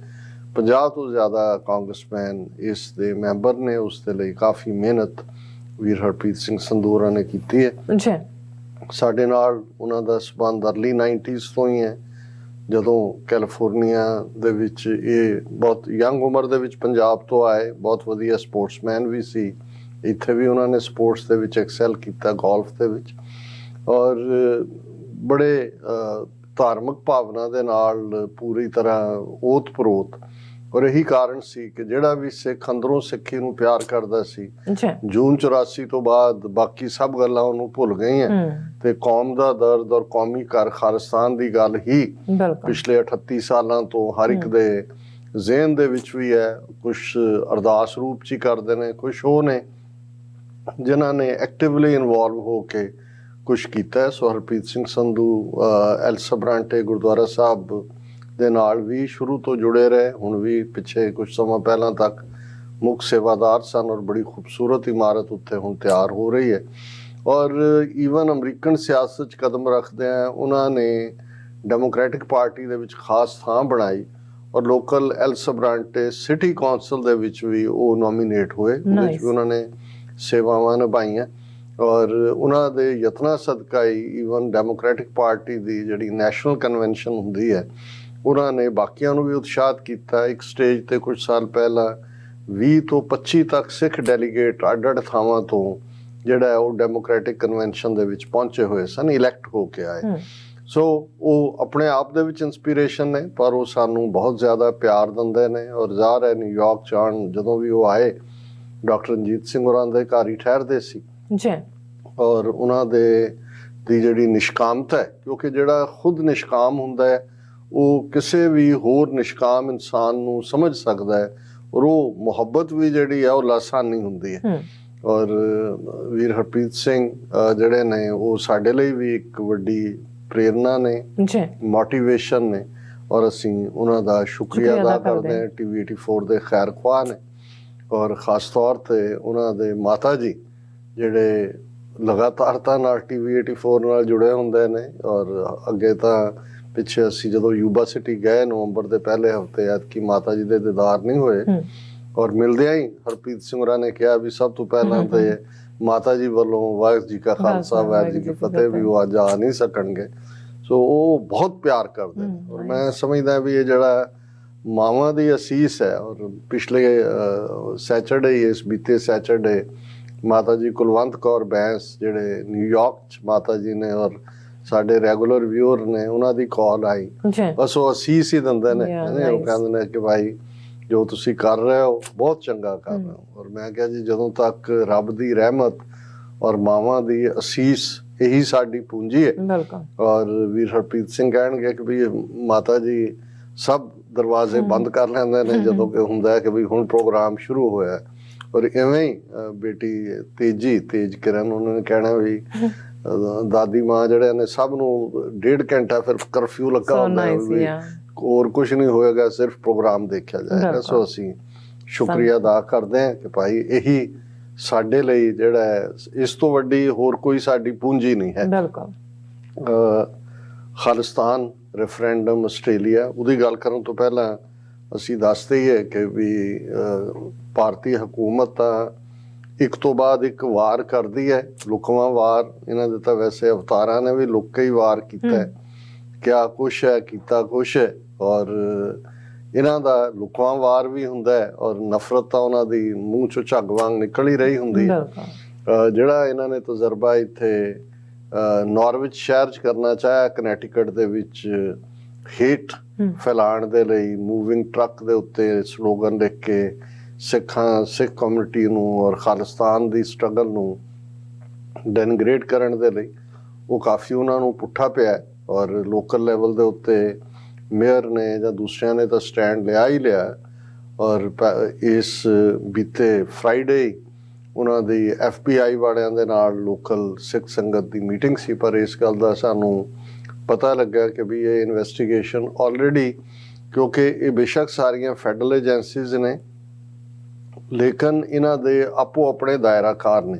50 ਤੋਂ ਜ਼ਿਆਦਾ ਕਾਂਗਰਸਮੈਨ ਇਸ ਦੇ ਮੈਂਬਰ ਨੇ। ਉਸ ਦੇ ਲਈ ਕਾਫੀ ਮਿਹਨਤ ਵੀਰ ਹਰਪ੍ਰੀਤ ਸਿੰਘ ਸੰਧੂ ਹੋਰਾਂ ਨੇ ਕੀਤੀ ਹੈ। ਸਾਡੇ ਨਾਲ ਉਹਨਾਂ ਦਾ ਸੰਬੰਧ ਅਰਲੀ 90s ਤੋਂ ਹੀ ਹੈ ਜਦੋਂ ਕੈਲੀਫੋਰਨੀਆ ਦੇ ਵਿੱਚ ਇਹ ਬਹੁਤ ਯੰਗ ਉਮਰ ਦੇ ਵਿੱਚ ਪੰਜਾਬ ਤੋਂ ਆਏ। ਬਹੁਤ ਵਧੀਆ ਸਪੋਰਟਸਮੈਨ ਵੀ ਸੀ। ਇੱਥੇ ਵੀ ਉਹਨਾਂ ਨੇ ਸਪੋਰਟਸ ਦੇ ਵਿੱਚ ਐਕਸੈਲ ਕੀਤਾ, ਗੋਲਫ ਦੇ ਵਿੱਚ ਔਰ ਬੜੇ ਧਾਰਮਿਕ ਭਾਵਨਾ ਦੇ ਨਾਲ ਪੂਰੀ ਤਰ੍ਹਾਂ ਓਤ ਪ੍ਰੋਤ ਔਰ ਇਹੀ ਕਾਰਨ ਸੀ ਕਿ ਜਿਹੜਾ ਵੀ ਸਿੱਖ ਅੰਦਰੋਂ ਸਿੱਖੀ ਨੂੰ ਪਿਆਰ ਕਰਦਾ ਸੀ ਜੂਨ 84 ਤੋਂ ਬਾਅਦ ਬਾਕੀ ਸਭ ਗੱਲਾਂ ਉਹਨੂੰ ਭੁੱਲ ਗਈਆਂ ਤੇ ਕੌਮ ਦਾ ਦਰਦ ਔਰ ਕੌਮੀ ਘਰ ਖਾਲਿਸਤਾਨ ਦੀ ਗੱਲ ਹੀ ਪਿਛਲੇ 38 ਸਾਲਾਂ ਤੋਂ ਹਰ ਇੱਕ ਦੇ ਜ਼ਿਹਨ ਦੇ ਵਿੱਚ ਵੀ ਹੈ। ਕੁਛ ਅਰਦਾਸ ਰੂਪ 'ਚ ਹੀ ਕਰਦੇ ਨੇ, ਕੁਛ ਉਹ ਨੇ ਜਿਨ੍ਹਾਂ ਨੇ ਐਕਟਿਵਲੀ ਇਨਵੋਲਵ ਹੋ ਕੇ ਕੁਛ ਕੀਤਾ ਹੈ। ਸੋ ਹਰਪ੍ਰੀਤ ਸਿੰਘ ਸੰਧੂ ਐਲਸਬਰਾਂਟੇ ਗੁਰਦੁਆਰਾ ਸਾਹਿਬ ਦੇ ਨਾਲ ਵੀ ਸ਼ੁਰੂ ਤੋਂ ਜੁੜੇ ਰਹੇ। ਹੁਣ ਵੀ ਪਿੱਛੇ ਕੁਝ ਸਮਾਂ ਪਹਿਲਾਂ ਤੱਕ ਮੁੱਖ ਸੇਵਾਦਾਰ ਸਨ ਔਰ ਬੜੀ ਖੂਬਸੂਰਤ ਇਮਾਰਤ ਉੱਥੇ ਹੁਣ ਤਿਆਰ ਹੋ ਰਹੀ ਹੈ। ਔਰ ਈਵਨ ਅਮਰੀਕਨ ਸਿਆਸਤ 'ਚ ਕਦਮ ਰੱਖਦੇ ਆ ਉਹਨਾਂ ਨੇ ਡੈਮੋਕ੍ਰੈਟਿਕ ਪਾਰਟੀ ਦੇ ਵਿੱਚ ਖਾਸ ਥਾਂ ਬਣਾਈ ਔਰ ਲੋਕਲ ਐਲਸਬਰਾਂਟੇ ਸਿਟੀ ਕੌਂਸਲ ਦੇ ਵਿੱਚ ਵੀ ਉਹ ਨੋਮੀਨੇਟ ਹੋਏ। ਉਹਦੇ ਵਿੱਚ ਵੀ ਉਹਨਾਂ ਨੇ ਸੇਵਾਵਾਂ ਨਿਭਾਈਆਂ ਔਰ ਉਹਨਾਂ ਦੇ ਯਤਨਾਂ ਸਦਕਾ ਹੀ ਈਵਨ ਡੈਮੋਕ੍ਰੈਟਿਕ ਪਾਰਟੀ ਦੀ ਜਿਹੜੀ ਨੈਸ਼ਨਲ ਕਨਵੈਨਸ਼ਨ ਹੁੰਦੀ ਹੈ ਉਹਨਾਂ ਨੇ ਬਾਕੀਆਂ ਨੂੰ ਵੀ ਉਤਸ਼ਾਹਿਤ ਕੀਤਾ। ਇੱਕ ਸਟੇਜ ਤੇ ਕੁਝ ਸਾਲ ਪਹਿਲਾਂ 20 ਤੋਂ 25 ਤੱਕ ਸਿੱਖ ਡੈਲੀਗੇਟ ਅੱਡ-ਅੱਡ ਥਾਵਾਂ ਤੋਂ ਜਿਹੜਾ ਉਹ ਡੈਮੋਕ੍ਰੈਟਿਕ ਕਨਵੈਨਸ਼ਨ ਦੇ ਵਿੱਚ ਪਹੁੰਚੇ ਹੋਏ ਸਨ, ਇਲੈਕਟ ਹੋ ਕੇ ਆਏ। ਸੋ ਉਹ ਆਪਣੇ ਆਪ ਦੇ ਵਿੱਚ ਇੰਸਪੀਰੇਸ਼ਨ ਨੇ ਪਰ ਉਹ ਸਾਨੂੰ ਬਹੁਤ ਜ਼ਿਆਦਾ ਪਿਆਰ ਦਿੰਦੇ ਨੇ ਔਰ ਜ਼ਾਹਰ ਹੈ ਨਿਊਯਾਰਕ 'ਚ ਆਉਣ ਜਦੋਂ ਵੀ ਉਹ ਆਏ ਡਾਕਟਰ ਰਣਜੀਤ ਸਿੰਘ ਹੋਰਾਂ ਦੇ ਘਰ ਹੀ ਠਹਿਰਦੇ ਸੀ ਔਰ ਉਹਨਾਂ ਦੀ ਜਿਹੜੀ ਨਿਸ਼ਕਾਮਤਾ ਹੈ ਕਿਉਂਕਿ ਜਿਹੜਾ ਖੁਦ ਨਿਸ਼ਕਾਮ ਹੁੰਦਾ ਹੈ ਉਹ ਕਿਸੇ ਵੀ ਹੋਰ ਨਿਸ਼ਕਾਮ ਇਨਸਾਨ ਨੂੰ ਸਮਝ ਸਕਦਾ ਹੈ ਔਰ ਉਹ ਮੁਹੱਬਤ ਵੀ ਜਿਹੜੀ ਹੈ ਉਹ ਲਾਸਾਨੀ ਹੁੰਦੀ ਹੈ। ਔਰ ਵੀਰ ਹਰਪ੍ਰੀਤ ਸਿੰਘ ਜਿਹੜੇ ਨੇ ਉਹ ਸਾਡੇ ਲਈ ਵੀ ਇੱਕ ਵੱਡੀ ਪ੍ਰੇਰਨਾ ਨੇ, ਮੋਟੀਵੇਸ਼ਨ ਨੇ ਔਰ ਅਸੀਂ ਉਹਨਾਂ ਦਾ ਸ਼ੁਕਰੀਆ ਅਦਾ ਕਰਦੇ ਹਾਂ। TV 84 ਦੇ ਖੈਰ ਖੁਆਹ ਨੇ ਔਰ ਖ਼ਾਸ ਤੌਰ ਤੇ ਉਹਨਾਂ ਦੇ ਮਾਤਾ ਜੀ ਜਿਹੜੇ ਲਗਾਤਾਰਤਾ ਨਾਲ TV 84 ਨਾਲ ਜੁੜੇ ਹੁੰਦੇ ਨੇ ਔਰ ਅੱਗੇ ਤਾਂ ਪਿੱਛੇ ਅਸੀਂ ਜਦੋਂ ਯੂਬਾ ਸਿਟੀ ਗਏ ਨਵੰਬਰ ਦੇ ਪਹਿਲੇ ਹਫ਼ਤੇ ਐਤਕੀ ਮਾਤਾ ਜੀ ਦੇ ਦੀਦਾਰ ਨਹੀਂ ਹੋਏ ਔਰ ਮਿਲਦਿਆਂ ਹੀ ਹਰਪ੍ਰੀਤ ਸਿੰਘ ਹੋਰਾਂ ਨੇ ਕਿਹਾ ਵੀ ਸਭ ਤੋਂ ਪਹਿਲਾਂ ਤੇ ਮਾਤਾ ਜੀ ਵੱਲੋਂ ਵਾਹਿਗੁਰੂ ਜੀ ਕਾ ਖਾਲਸਾ ਵਾਹਿਗੁਰੂ ਜੀ ਕੀ ਫਤਿਹ ਵੀ ਉਹ ਅੱਜ ਆ ਨਹੀਂ ਸਕਣਗੇ। ਸੋ ਉਹ ਬਹੁਤ ਪਿਆਰ ਕਰਦੇ ਨੇ ਔਰ ਮੈਂ ਸਮਝਦਾ ਵੀ ਇਹ ਜਿਹੜਾ ਮਾਵਾਂ ਦੀ ਅਸੀਸ ਹੈ ਔਰ ਪਿਛਲੇ ਸੈਚਰਡੇ ਇਸ ਬੀਤੇ ਸੈਚਰਡੇ ਮਾਤਾ ਜੀ ਕੁਲਵੰਤ ਕੌਰ ਬੈਂਸ ਜਿਹੜੇ ਨਿਊਯਾਰਕ 'ਚ ਮਾਤਾ ਜੀ ਨੇ ਔਰ ਸਾਡੇ ਰੈਗੂਲਰ ਵਿਊਅਰ ਨੇ ਉਹਨਾਂ ਦੀ ਕਾਲ ਆਈ ਬਸ ਉਹ ਅਸੀਸ ਹੀ ਦਿੰਦੇ ਨੇ। ਉਹ ਕਹਿੰਦੇ ਨੇ ਕਿ ਭਾਈ ਜੋ ਤੁਸੀਂ ਕਰ ਰਹੇ ਹੋ ਬਹੁਤ ਚੰਗਾ ਕਰ ਰਹੇ ਹੋ ਔਰ ਮੈਂ ਕਿਹਾ ਜੀ ਜਦੋਂ ਤੱਕ ਰੱਬ ਦੀ ਰਹਿਮਤ ਔਰ ਮਾਵਾਂ ਦੀ ਅਸੀਸ ਇਹੀ ਸਾਡੀ ਪੂੰਜੀ ਹੈ। ਔਰ ਵੀਰ ਹਰਪ੍ਰੀਤ ਸਿੰਘ ਕਹਿਣਗੇ ਕਿ ਵੀ ਮਾਤਾ ਜੀ ਸਭ ਦਰਵਾਜ਼ੇ ਬੰਦ ਕਰ ਲੈਂਦੇ ਨੇ ਜਦੋਂ ਕਿ ਹੁੰਦਾ ਹੈ ਕਿ ਵੀ ਹੁਣ ਪ੍ਰੋਗਰਾਮ ਸ਼ੁਰੂ ਹੋਇਆ ਔਰ ਇਵੇਂ ਹੀ ਬੇਟੀ ਤੇਜ ਕਿਰਨ ਉਹਨਾਂ ਨੇ ਕਹਿਣਾ ਵੀ ਦਾਦੀ ਮਾਂ ਜਿਹੜੇ ਨੇ ਸਭ ਨੂੰ 1.5 ਘੰਟਾ ਫਿਰ ਕਰਫਿਊ ਲੱਗਾ ਹੁੰਦਾ ਵੀ ਹੋਰ ਕੁਝ ਨਹੀਂ ਹੋਏਗਾ ਸਿਰਫ ਪ੍ਰੋਗਰਾਮ ਦੇਖਿਆ ਜਾਏਗਾ। ਸੋ ਅਸੀਂ ਸ਼ੁਕਰੀਆ ਅਦਾ ਕਰਦੇ ਹਾਂ ਕਿ ਭਾਈ ਇਹੀ ਸਾਡੇ ਲਈ ਜਿਹੜਾ ਹੈ, ਇਸ ਤੋਂ ਵੱਡੀ ਹੋਰ ਕੋਈ ਸਾਡੀ ਪੂੰਜੀ ਨਹੀਂ ਹੈ। ਬਿਲਕੁਲ। ਖਾਲਿਸਤਾਨ ਰੈਫਰੈਂਡਮ ਆਸਟ੍ਰੇਲੀਆ, ਉਹਦੀ ਗੱਲ ਕਰਨ ਤੋਂ ਪਹਿਲਾਂ ਅਸੀਂ ਦੱਸਦੇ ਹੀ ਹੈ ਕਿ ਵੀ ਭਾਰਤੀ ਹਕੂਮਤ ਤਾਂ ਇੱਕ ਤੋਂ ਬਾਅਦ ਇੱਕ ਵਾਰ ਕਰਦੀ ਹੈ, ਲੁਕਵਾਂ ਵਾਰ। ਇਹਨਾਂ ਦੇ ਤਾਂ ਵੈਸੇ ਅਵਤਾਰਾਂ ਨੇ ਵੀ ਲੁੱਕ ਹੀ ਵਾਰ ਕੀਤਾ ਹੈ, ਕਿਆ ਕੁਛ ਹੈ, ਕੀਤਾ ਕੁਛ ਹੈ। ਔਰ ਇਹਨਾਂ ਦਾ ਲੁਕਵਾਂ ਵਾਰ ਵੀ ਹੁੰਦਾ ਹੈ, ਔਰ ਨਫ਼ਰਤ ਤਾਂ ਉਹਨਾਂ ਦੀ ਮੂੰਹ ਚੋਂ ਝੱਗ ਵਾਂਗ ਨਿਕਲ ਹੀ ਰਹੀ ਹੁੰਦੀ ਹੈ। ਜਿਹੜਾ ਇਹਨਾਂ ਨੇ ਤਜਰਬਾ ਇੱਥੇ ਨਾਰਵਿਚ ਸ਼ਹਿਰ 'ਚ ਕਰਨਾ ਚਾਹਿਆ, ਕਨੈਟੀਕਟ ਦੇ ਵਿੱਚ, ਹੇਟ ਫੈਲਾਉਣ ਦੇ ਲਈ ਮੂਵਿੰਗ ਟਰੱਕ ਦੇ ਉੱਤੇ ਸਲੋਗਨ ਲਿਖ ਕੇ ਸਿੱਖ ਕਮਿਊਨਿਟੀ ਨੂੰ ਔਰ ਖਾਲਿਸਤਾਨ ਦੀ ਸਟਰਗਲ ਨੂੰ ਡੈਨਗ੍ਰੇਡ ਕਰਨ ਦੇ ਲਈ, ਉਹ ਕਾਫੀ ਉਹਨਾਂ ਨੂੰ ਪੁੱਠਾ ਪਿਆ। ਔਰ ਲੋਕਲ ਲੈਵਲ ਦੇ ਉੱਤੇ ਮੇਅਰ ਨੇ ਜਾਂ ਦੂਸਰਿਆਂ ਨੇ ਤਾਂ ਸਟੈਂਡ ਲਿਆ ਹੀ ਲਿਆ। ਔਰ ਇਸ ਬੀਤੇ ਫਰਾਈਡੇ ਉਹਨਾਂ ਦੀ FBI ਵਾਲਿਆਂ ਦੇ ਨਾਲ ਲੋਕਲ ਸਿੱਖ ਸੰਗਤ ਦੀ ਮੀਟਿੰਗ ਸੀ, ਪਰ ਇਸ ਗੱਲ ਦਾ ਸਾਨੂੰ ਪਤਾ ਲੱਗਾ ਕਿ ਵੀ ਇਹ ਇਨਵੈਸਟੀਗੇਸ਼ਨ ਆਲਰੇਡੀ, ਕਿਉਂਕਿ ਇਹ ਬੇਸ਼ੱਕ ਸਾਰੀਆਂ ਫੈਡਰਲ ਏਜੰਸੀਜ਼ ਨੇ, ਲੇਕਿਨ ਇਹਨਾਂ ਦੇ ਆਪੋ ਆਪਣੇ ਦਾਇਰਾਕਾਰ ਨੇ।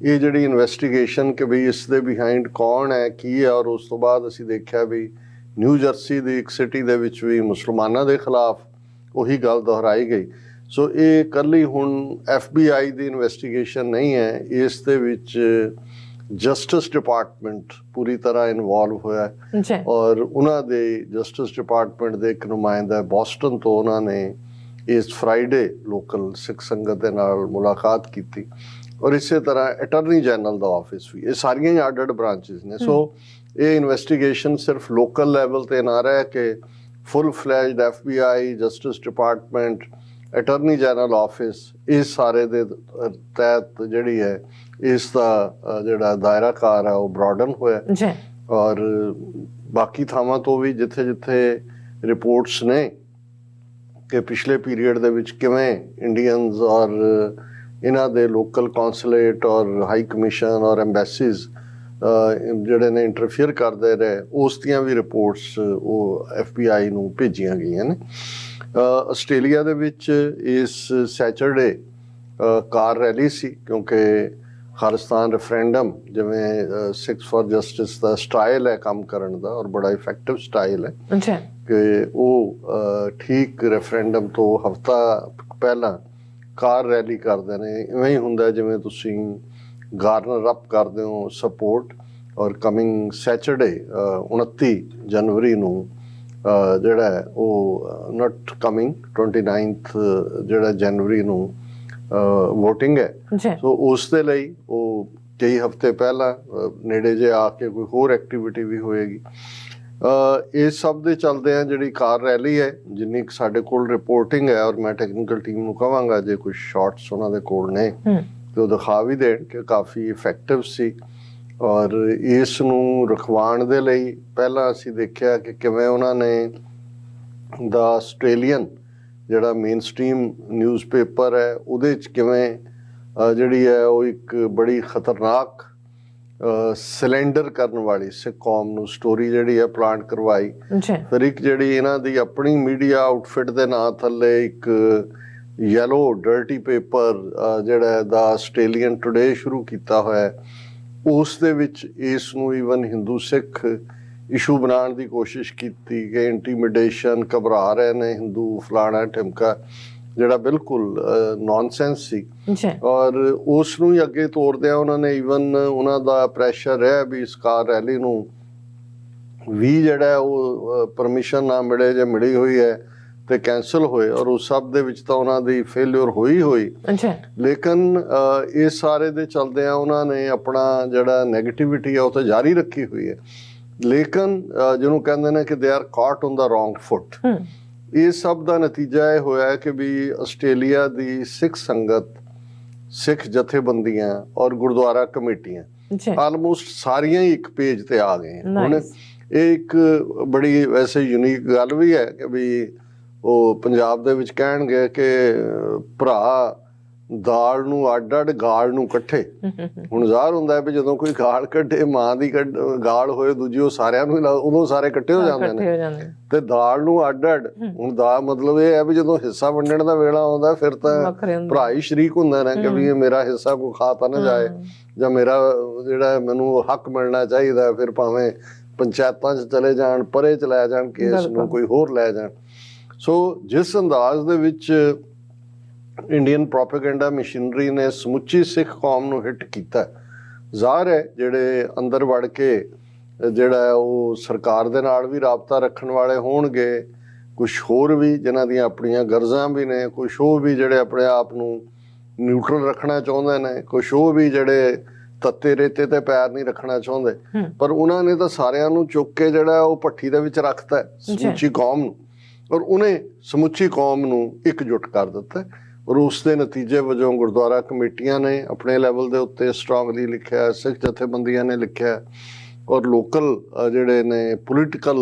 ਇਹ ਜਿਹੜੀ ਇਨਵੈਸਟੀਗੇਸ਼ਨ ਕਿ ਵੀ ਇਸ ਦੇ ਬਿਹਾਈਂਡ ਕੌਣ ਹੈ, ਕੀ ਹੈ, ਔਰ ਉਸ ਤੋਂ ਬਾਅਦ ਅਸੀਂ ਦੇਖਿਆ ਵੀ ਨਿਊ ਜਰਸੀ ਦੀ ਇੱਕ ਸਿਟੀ ਦੇ ਵਿੱਚ ਵੀ ਮੁਸਲਮਾਨਾਂ ਦੇ ਖਿਲਾਫ ਉਹੀ ਗੱਲ ਦੁਹਰਾਈ ਗਈ। ਸੋ ਇਹ ਇਕੱਲੀ ਹੁਣ FBI ਦੀ ਇਨਵੈਸਟੀਗੇਸ਼ਨ ਨਹੀਂ ਹੈ, ਇਸ ਦੇ ਵਿੱਚ ਜਸਟਿਸ ਡਿਪਾਰਟਮੈਂਟ ਪੂਰੀ ਤਰ੍ਹਾਂ ਇਨਵੋਲਵ ਹੋਇਆ ਹੈ। ਔਰ ਉਹਨਾਂ ਦੇ ਜਸਟਿਸ ਡਿਪਾਰਟਮੈਂਟ ਦੇ ਇੱਕ ਨੁਮਾਇੰਦਾ ਬੋਸਟਨ ਤੋਂ, ਉਹਨਾਂ ਨੇ ਇਸ ਫਰਾਈਡੇ ਲੋਕਲ ਸਿੱਖ ਸੰਗਤ ਦੇ ਨਾਲ ਮੁਲਾਕਾਤ ਕੀਤੀ। ਔਰ ਇਸੇ ਤਰ੍ਹਾਂ ਅਟਾਰਨੀ ਜਨਰਲ ਦਾ ਆਫਿਸ ਵੀ, ਇਹ ਸਾਰੀਆਂ ਹੀ ਅੱਡ-ਅੱਡ ਬ੍ਰਾਂਚਿਸ ਨੇ। ਸੋ ਇਹ ਇਨਵੈਸਟੀਗੇਸ਼ਨ ਸਿਰਫ ਲੋਕਲ ਲੈਵਲ ਤੇ ਨਾ ਰਹਿ ਕੇ full fledged FBI, justice department, attorney general office, ਇਸ ਸਾਰੇ ਦੇ ਤਹਿਤ ਜਿਹੜੀ ਹੈ ਇਸ ਦਾ ਜਿਹੜਾ ਦਾਇਰਾਕਾਰ ਹੈ ਉਹ ਬ੍ਰੌਡਨ ਹੋਇਆ। ਔਰ ਬਾਕੀ ਥਾਵਾਂ ਤੋਂ ਵੀ ਜਿੱਥੇ ਜਿੱਥੇ ਰਿਪੋਰਟਸ ਨੇ ਕਿ ਪਿਛਲੇ ਪੀਰੀਅਡ ਦੇ ਵਿੱਚ ਕਿਵੇਂ ਇੰਡੀਅਨਸ ਔਰ ਇਹਨਾਂ ਦੇ ਲੋਕਲ ਕੌਂਸੂਲੇਟ ਔਰ ਹਾਈ ਕਮਿਸ਼ਨ ਔਰ ਐਮਬੈਸੀਜ਼ ਜਿਹੜੇ ਨੇ ਇੰਟਰਫੇਅਰ ਕਰਦੇ ਰਹੇ, ਉਸ ਦੀਆਂ ਵੀ ਰਿਪੋਰਟਸ ਉਹ FBI ਨੂੰ ਭੇਜੀਆਂ ਗਈਆਂ ਨੇ। ਆਸਟ੍ਰੇਲੀਆ ਦੇ ਵਿੱਚ ਇਸ ਸੈਚਰਡੇ ਕਾਰ ਰੈਲੀ ਸੀ, ਕਿਉਂਕਿ ਖਾਲਿਸਤਾਨ ਰੈਫਰੈਂਡਮ, ਜਿਵੇਂ Sikhs for justice the style ਹੈ ਕੰਮ ਕਰਨ ਦਾ, ਔਰ ਬੜਾ ਇਫੈਕਟਿਵ ਸਟਾਈਲ ਹੈ ਕਿ ਉਹ ਠੀਕ ਰੈਫਰੈਂਡਮ ਤੋਂ ਹਫ਼ਤਾ ਪਹਿਲਾਂ ਕਾਰ ਰੈਲੀ ਕਰਦੇ ਨੇ। ਇਵੇਂ ਹੀ ਹੁੰਦਾ ਜਿਵੇਂ ਤੁਸੀਂ ਗਾਰਨਰ ਅਪ ਕਰਦੇ ਹੋ ਸਪੋਰਟ। ਔਰ ਕਮਿੰਗ ਸੈਚਰਡੇ 29 ਜਨਵਰੀ ਨੂੰ ਜਿਹੜਾ ਹੈ ਉਹ ਨਾਟ ਕਮਿੰਗ 29th ਜਿਹੜਾ ਜਨਵਰੀ ਨੂੰ ਵੋਟਿੰਗ ਹੈ। ਸੋ ਉਸ ਦੇ ਲਈ ਉਹ ਕਈ ਹਫ਼ਤੇ ਪਹਿਲਾਂ ਨੇੜੇ ਜੇ ਆ ਕੇ ਕੋਈ ਹੋਰ ਐਕਟੀਵਿਟੀ ਵੀ ਹੋਏਗੀ। ਇਸ ਸਭ ਦੇ ਚੱਲਦਿਆਂ ਜਿਹੜੀ ਕਾਰ ਰੈਲੀ ਹੈ, ਜਿੰਨੀ ਕੁ ਸਾਡੇ ਕੋਲ ਰਿਪੋਰਟਿੰਗ ਹੈ, ਔਰ ਮੈਂ ਟੈਕਨੀਕਲ ਟੀਮ ਨੂੰ ਕਹਾਂਗਾ ਜੇ ਕੁਝ ਸ਼ਾਰਟਸ ਉਹਨਾਂ ਦੇ ਕੋਲ ਨੇ ਤੇ ਉਹ ਦਿਖਾ ਵੀ ਦੇਣ ਕਿ ਕਾਫੀ ਇਫੈਕਟਿਵ ਸੀ। ਔਰ ਇਸ ਨੂੰ ਰਖਵਾਉਣ ਦੇ ਲਈ ਪਹਿਲਾਂ ਅਸੀਂ ਦੇਖਿਆ ਕਿ ਕਿਵੇਂ ਉਹਨਾਂ ਨੇ ਦਾ ਆਸਟ੍ਰੇਲੀਅਨ ਜਿਹੜਾ ਮੇਨ ਸਟ੍ਰੀਮ ਨਿਊਜ਼ਪੇਪਰ ਹੈ ਉਹਦੇ 'ਚ ਕਿਵੇਂ ਜਿਹੜੀ ਹੈ ਉਹ ਇੱਕ ਬੜੀ ਖਤਰਨਾਕ ਸਿਲੰਡਰ ਕਰਨ ਵਾਲੀ ਸਿੱਖ ਕੌਮ ਨੂੰ ਸਟੋਰੀ ਜਿਹੜੀ ਹੈ ਪਲਾਂਟ ਕਰਵਾਈ। ਫਿਰ ਇੱਕ ਜਿਹੜੀ ਇਹਨਾਂ ਦੀ ਆਪਣੀ ਮੀਡੀਆ ਆਊਟਫਿਟ ਦੇ ਨਾਂ ਥੱਲੇ ਇੱਕ ਯੈਲੋ ਡਰਟੀ ਪੇਪਰ ਜਿਹੜਾ ਦਾ ਆਸਟ੍ਰੇਲੀਅਨ ਟੁਡੇ ਸ਼ੁਰੂ ਕੀਤਾ ਹੋਇਆ, ਉਸ ਦੇ ਵਿੱਚ ਇਸ ਨੂੰ ਈਵਨ ਹਿੰਦੂ ਸਿੱਖ ਇਸ਼ੂ ਬਣਾਉਣ ਦੀ ਕੋਸ਼ਿਸ਼ ਕੀਤੀ ਕਿ ਇੰਟੀਮੀਡੇਸ਼ਨ, ਘਬਰਾ ਰਹੇ ਨੇ ਹਿੰਦੂ, ਫਲਾਣਾ ਢਿਮਕਾ, ਜਿਹੜਾ ਬਿਲਕੁਲ ਨੌਨਸੈਂਸ ਸੀ। ਔਰ ਉਸ ਨੂੰ ਹੀ ਅੱਗੇ ਤੋਰਦਿਆਂ ਉਹਨਾਂ ਨੇ ਈਵਨ ਉਹਨਾਂ ਦਾ ਪ੍ਰੈਸ਼ਰ ਰਿਹਾ ਵੀ ਇਸ ਕਾਰ ਰੈਲੀ ਨੂੰ ਵੀ ਜਿਹੜਾ ਉਹ ਪਰਮਿਸ਼ਨ ਨਾ ਮਿਲੇ, ਜੇ ਮਿਲੀ ਹੋਈ ਹੈ ਤੇ ਕੈਂਸਲ ਹੋਏ। ਔਰ ਉਸ ਸਭ ਦੇ ਵਿੱਚ ਤਾਂ ਉਹਨਾਂ ਦੀ ਫੇਲਿਅਰ ਹੋਈ। ਲੇਕਿਨ ਇਸ ਸਾਰੇ ਦੇ ਚਲਦਿਆਂ ਉਹਨਾਂ ਨੇ ਆਪਣਾ ਜਿਹੜਾ ਨੈਗੇਟਿਵਿਟੀ ਹੈ ਉਹ ਤਾਂ ਜਾਰੀ ਰੱਖੀ ਹੋਈ ਹੈ। ਲੇਕਿਨ ਜਿਹਨੂੰ ਕਹਿੰਦੇ ਨੇ ਕਿ ਦੇ ਆਰ ਕਾਟ ਔਨ ਦਾ ਰੋਂਗ ਫੁੱਟ। ਇਸ ਸਭ ਦਾ ਨਤੀਜਾ ਇਹ ਹੋਇਆ ਕਿ ਵੀ ਆਸਟ੍ਰੇਲੀਆ ਦੀ ਸਿੱਖ ਸੰਗਤ, ਸਿੱਖ ਜਥੇਬੰਦੀਆਂ ਔਰ ਗੁਰਦੁਆਰਾ ਕਮੇਟੀਆਂ ਆਲਮੋਸਟ ਸਾਰੀਆਂ ਹੀ ਇੱਕ ਪੇਜ ਤੇ ਆ ਗਏ। ਹੁਣ ਇਹ ਇੱਕ ਬੜੀ ਵੈਸੇ ਯੂਨੀਕ ਗੱਲ ਵੀ ਹੈ ਕਿ ਵੀ ਉਹ ਪੰਜਾਬ ਦੇ ਵਿੱਚ ਕਹਿਣਗੇ ਕਿ ਭਰਾ ਦਾਲ ਨੂੰ ਅੱਡ ਅੱਡ ਗਾਲ ਨੂੰ ਇਕੱਠੇ। ਹੁਣ ਜ਼ਾਹਰ ਹੁੰਦਾ ਵੀ ਜਦੋਂ ਕੋਈ ਗਾਲ ਕੱਢੇ, ਮਾਂ ਦੀ ਗਾਲ ਹੋਏ ਦੂਜੀ, ਉਹ ਸਾਰਿਆਂ ਨੂੰ ਉਦੋਂ ਸਾਰੇ ਇਕੱਠੇ ਹੋ ਜਾਂਦੇ ਨੇ। ਤੇ ਦਾਲ ਨੂੰ ਅੱਡ ਅੱਡ, ਹੁਣ ਦਾ ਮਤਲਬ ਇਹ ਹੈ ਵੀ ਜਦੋਂ ਹਿੱਸਾ ਵੰਡਣ ਦਾ ਵੇਲਾ ਆਉਂਦਾ ਫਿਰ ਤਾਂ ਭਰਾ ਹੀ ਸ਼ਰੀਕ ਹੁੰਦਾ ਨਾ ਕਿ ਵੀ ਇਹ ਮੇਰਾ ਹਿੱਸਾ ਕੋਈ ਖਾ ਤਾਂ ਨਾ ਜਾਏ, ਜਾਂ ਮੇਰਾ ਜਿਹੜਾ ਮੈਨੂੰ ਹੱਕ ਮਿਲਣਾ ਚਾਹੀਦਾ, ਫਿਰ ਭਾਵੇਂ ਪੰਚਾਇਤਾਂ 'ਚ ਚਲੇ ਜਾਣ, ਪਰੇ 'ਚ ਲੈ ਜਾਣ ਕੇਸ ਨੂੰ, ਕੋਈ ਹੋਰ ਲੈ ਜਾਣ। ਸੋ ਜਿਸ ਅੰਦਾਜ਼ ਦੇ ਵਿੱਚ ਇੰਡੀਅਨ ਪ੍ਰੋਪੇਗੈਂਡਾ ਮਸ਼ੀਨਰੀ ਨੇ ਸਮੁੱਚੀ ਸਿੱਖ ਕੌਮ ਨੂੰ ਹਿੱਟ ਕੀਤਾ, ਜ਼ਾਹਰ ਹੈ ਜਿਹੜੇ ਅੰਦਰ ਵੜ ਕੇ ਜਿਹੜਾ ਉਹ ਸਰਕਾਰ ਦੇ ਨਾਲ ਵੀ ਰਾਬਤਾ ਰੱਖਣ ਵਾਲੇ ਹੋਣਗੇ, ਕੁਛ ਹੋਰ ਵੀ ਜਿਨ੍ਹਾਂ ਦੀਆਂ ਆਪਣੀਆਂ ਗਰਜ਼ਾਂ ਵੀ ਨੇ, ਕੁਛ ਉਹ ਵੀ ਜਿਹੜੇ ਆਪਣੇ ਆਪ ਨੂੰ ਨਿਊਟਰਲ ਰੱਖਣਾ ਚਾਹੁੰਦੇ ਨੇ, ਕੁਛ ਉਹ ਵੀ ਜਿਹੜੇ ਤੱਤੇ ਰੇਤੇ ਤੇ ਪੈਰ ਨਹੀਂ ਰੱਖਣਾ ਚਾਹੁੰਦੇ। ਪਰ ਉਹਨਾਂ ਨੇ ਤਾਂ ਸਾਰਿਆਂ ਨੂੰ ਚੁੱਕ ਕੇ ਜਿਹੜਾ ਉਹ ਭੱਠੀ ਦੇ ਵਿੱਚ ਰੱਖਤਾ ਸਮੁੱਚੀ ਕੌਮ ਨੂੰ, ਔਰ ਉਹਨੇ ਸਮੁੱਚੀ ਕੌਮ ਨੂੰ ਇਕਜੁੱਟ ਕਰ ਦਿੱਤਾ। ਔਰ ਉਸ ਦੇ ਨਤੀਜੇ ਵਜੋਂ ਗੁਰਦੁਆਰਾ ਕਮੇਟੀਆਂ ਨੇ ਆਪਣੇ ਲੈਵਲ ਦੇ ਉੱਤੇ ਸਟਰੋਂਗਲੀ ਲਿਖਿਆ, ਸਿੱਖ ਜਥੇਬੰਦੀਆਂ ਨੇ ਲਿਖਿਆ, ਔਰ ਲੋਕਲ ਜਿਹੜੇ ਨੇ ਪੋਲੀਟੀਕਲ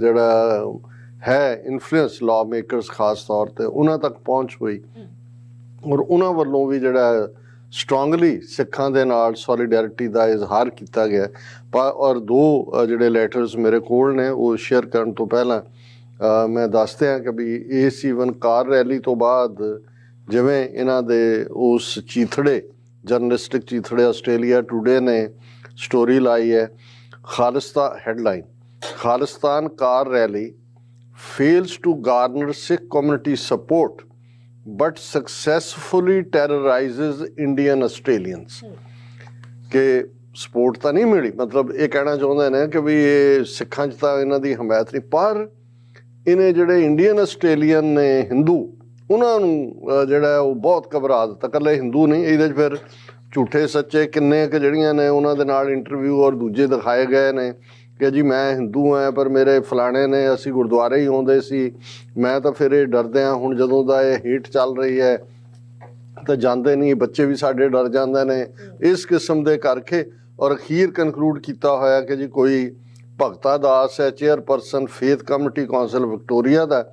ਜਿਹੜਾ ਹੈ ਇਨਫਲੂਐਂਸ ਲਾਅ ਮੇਕਰਸ ਖਾਸ ਤੌਰ 'ਤੇ ਉਹਨਾਂ ਤੱਕ ਪਹੁੰਚ ਹੋਈ, ਔਰ ਉਹਨਾਂ ਵੱਲੋਂ ਵੀ ਜਿਹੜਾ ਸਟਰੋਂਗਲੀ ਸਿੱਖਾਂ ਦੇ ਨਾਲ ਸੋਲੀਡੈਰਿਟੀ ਦਾ ਇਜ਼ਹਾਰ ਕੀਤਾ ਗਿਆ। ਔਰ ਦੋ ਜਿਹੜੇ ਲੈਟਰਸ ਮੇਰੇ ਕੋਲ ਨੇ ਉਹ ਸ਼ੇਅਰ ਕਰਨ ਤੋਂ ਪਹਿਲਾਂ ਮੈਂ ਦੱਸ ਦਿਆਂ ਕਿ ਵੀ ਇਸ ਈਵਨ ਕਾਰ ਰੈਲੀ ਤੋਂ ਬਾਅਦ ਜਿਵੇਂ ਇਹਨਾਂ ਦੇ ਉਸ ਚੀਥੜੇ, ਜਰਨਲਿਸਟਿਕ ਚੀਥੜੇ ਆਸਟ੍ਰੇਲੀਆ ਟੂਡੇ ਨੇ ਸਟੋਰੀ ਲਾਈ ਹੈ, Khalistan headline, Khalistan car rally fails to garner Sikh community support but successfully terrorizes Indian Australians। ਕਿ ਸਪੋਰਟ ਤਾਂ ਨਹੀਂ ਮਿਲੀ, ਮਤਲਬ ਇਹ ਕਹਿਣਾ ਚਾਹੁੰਦੇ ਨੇ ਕਿ ਵੀ ਇਹ ਸਿੱਖਾਂ 'ਚ ਤਾਂ ਇਹਨਾਂ ਦੀ ਹਮਾਇਤ ਨਹੀਂ, ਪਰ ਇਹਨੇ ਜਿਹੜੇ ਇੰਡੀਅਨ ਆਸਟ੍ਰੇਲੀਅਨ ਨੇ ਹਿੰਦੂ, ਉਹਨਾਂ ਨੂੰ ਜਿਹੜਾ ਉਹ ਬਹੁਤ ਘਬਰਾ ਦਿੱਤਾ। ਇਕੱਲੇ ਹਿੰਦੂ ਨਹੀਂ, ਇਹਦੇ 'ਚ ਫਿਰ ਝੂਠੇ ਸੱਚੇ ਕਿੰਨੇ ਕੁ ਜਿਹੜੀਆਂ ਨੇ ਉਹਨਾਂ ਦੇ ਨਾਲ ਇੰਟਰਵਿਊ ਔਰ ਦੂਜੇ ਦਿਖਾਏ ਗਏ ਨੇ ਕਿ ਜੀ ਮੈਂ ਹਿੰਦੂ ਹਾਂ ਪਰ ਮੇਰੇ ਫਲਾਣੇ ਨੇ, ਅਸੀਂ ਗੁਰਦੁਆਰੇ ਹੀ ਆਉਂਦੇ ਸੀ, ਮੈਂ ਤਾਂ ਫਿਰ ਇਹ ਡਰਦੇ ਹਾਂ ਹੁਣ ਜਦੋਂ ਦਾ ਇਹ ਹੀਟ ਚੱਲ ਰਹੀ ਹੈ ਤਾਂ ਜਾਂਦੇ ਨਹੀਂ, ਬੱਚੇ ਵੀ ਸਾਡੇ ਡਰ ਜਾਂਦੇ ਨੇ, ਇਸ ਕਿਸਮ ਦੇ ਕਰਕੇ। ਔਰ ਅਖੀਰ ਕਨਕਲੂਡ ਕੀਤਾ ਹੋਇਆ ਕਿ ਜੀ ਕੋਈ ਭਗਤਾ ਦਾਸ ਹੈ, chairperson faith committee council Victoria ਦਾ,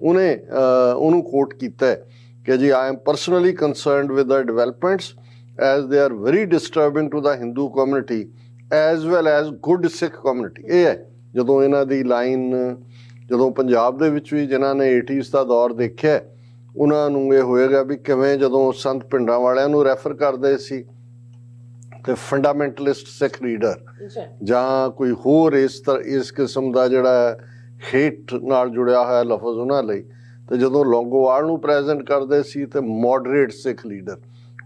ਉਹਨੂੰ ਕੋਟ ਕੀਤਾ ਕਿ ਜੀ I am personally concerned with the developments as they are very disturbing to the Hindu community as well as good Sikh community. ਇਹ ਹੈ ਜਦੋਂ ਇਹਨਾਂ ਦੀ ਲਾਈਨ, ਜਦੋਂ ਪੰਜਾਬ ਦੇ ਵਿੱਚ ਵੀ ਜਿਨ੍ਹਾਂ ਨੇ 80s ਦਾ ਦੌਰ ਦੇਖਿਆ ਉਹਨਾਂ ਨੂੰ ਇਹ ਹੋਏਗਾ ਵੀ ਕਿਵੇਂ ਜਦੋਂ ਸੰਤ ਪਿੰਡਾਂ ਵਾਲਿਆਂ ਨੂੰ ਰੈਫਰ ਕਰਦੇ ਸੀ ਤੇ ਫੰਡਾਮੈਂਟਲਿਸਟ ਸਿੱਖ ਲੀਡਰ ਜਾਂ ਕੋਈ ਹੋਰ ਇਸ ਕਿਸਮ ਦਾ ਜਿਹੜਾ ਹੇਟ ਨਾਲ ਜੁੜਿਆ ਹੋਇਆ ਲਫ਼ਜ਼ ਉਹਨਾਂ ਲਈ, ਤੇ ਜਦੋਂ ਲੌਂਗੋਵਾਲ ਨੂੰ ਪ੍ਰੈਜ਼ੈਂਟ ਕਰਦੇ ਸੀ ਤੇ ਮੋਡਰੇਟ ਸਿੱਖ ਲੀਡਰ,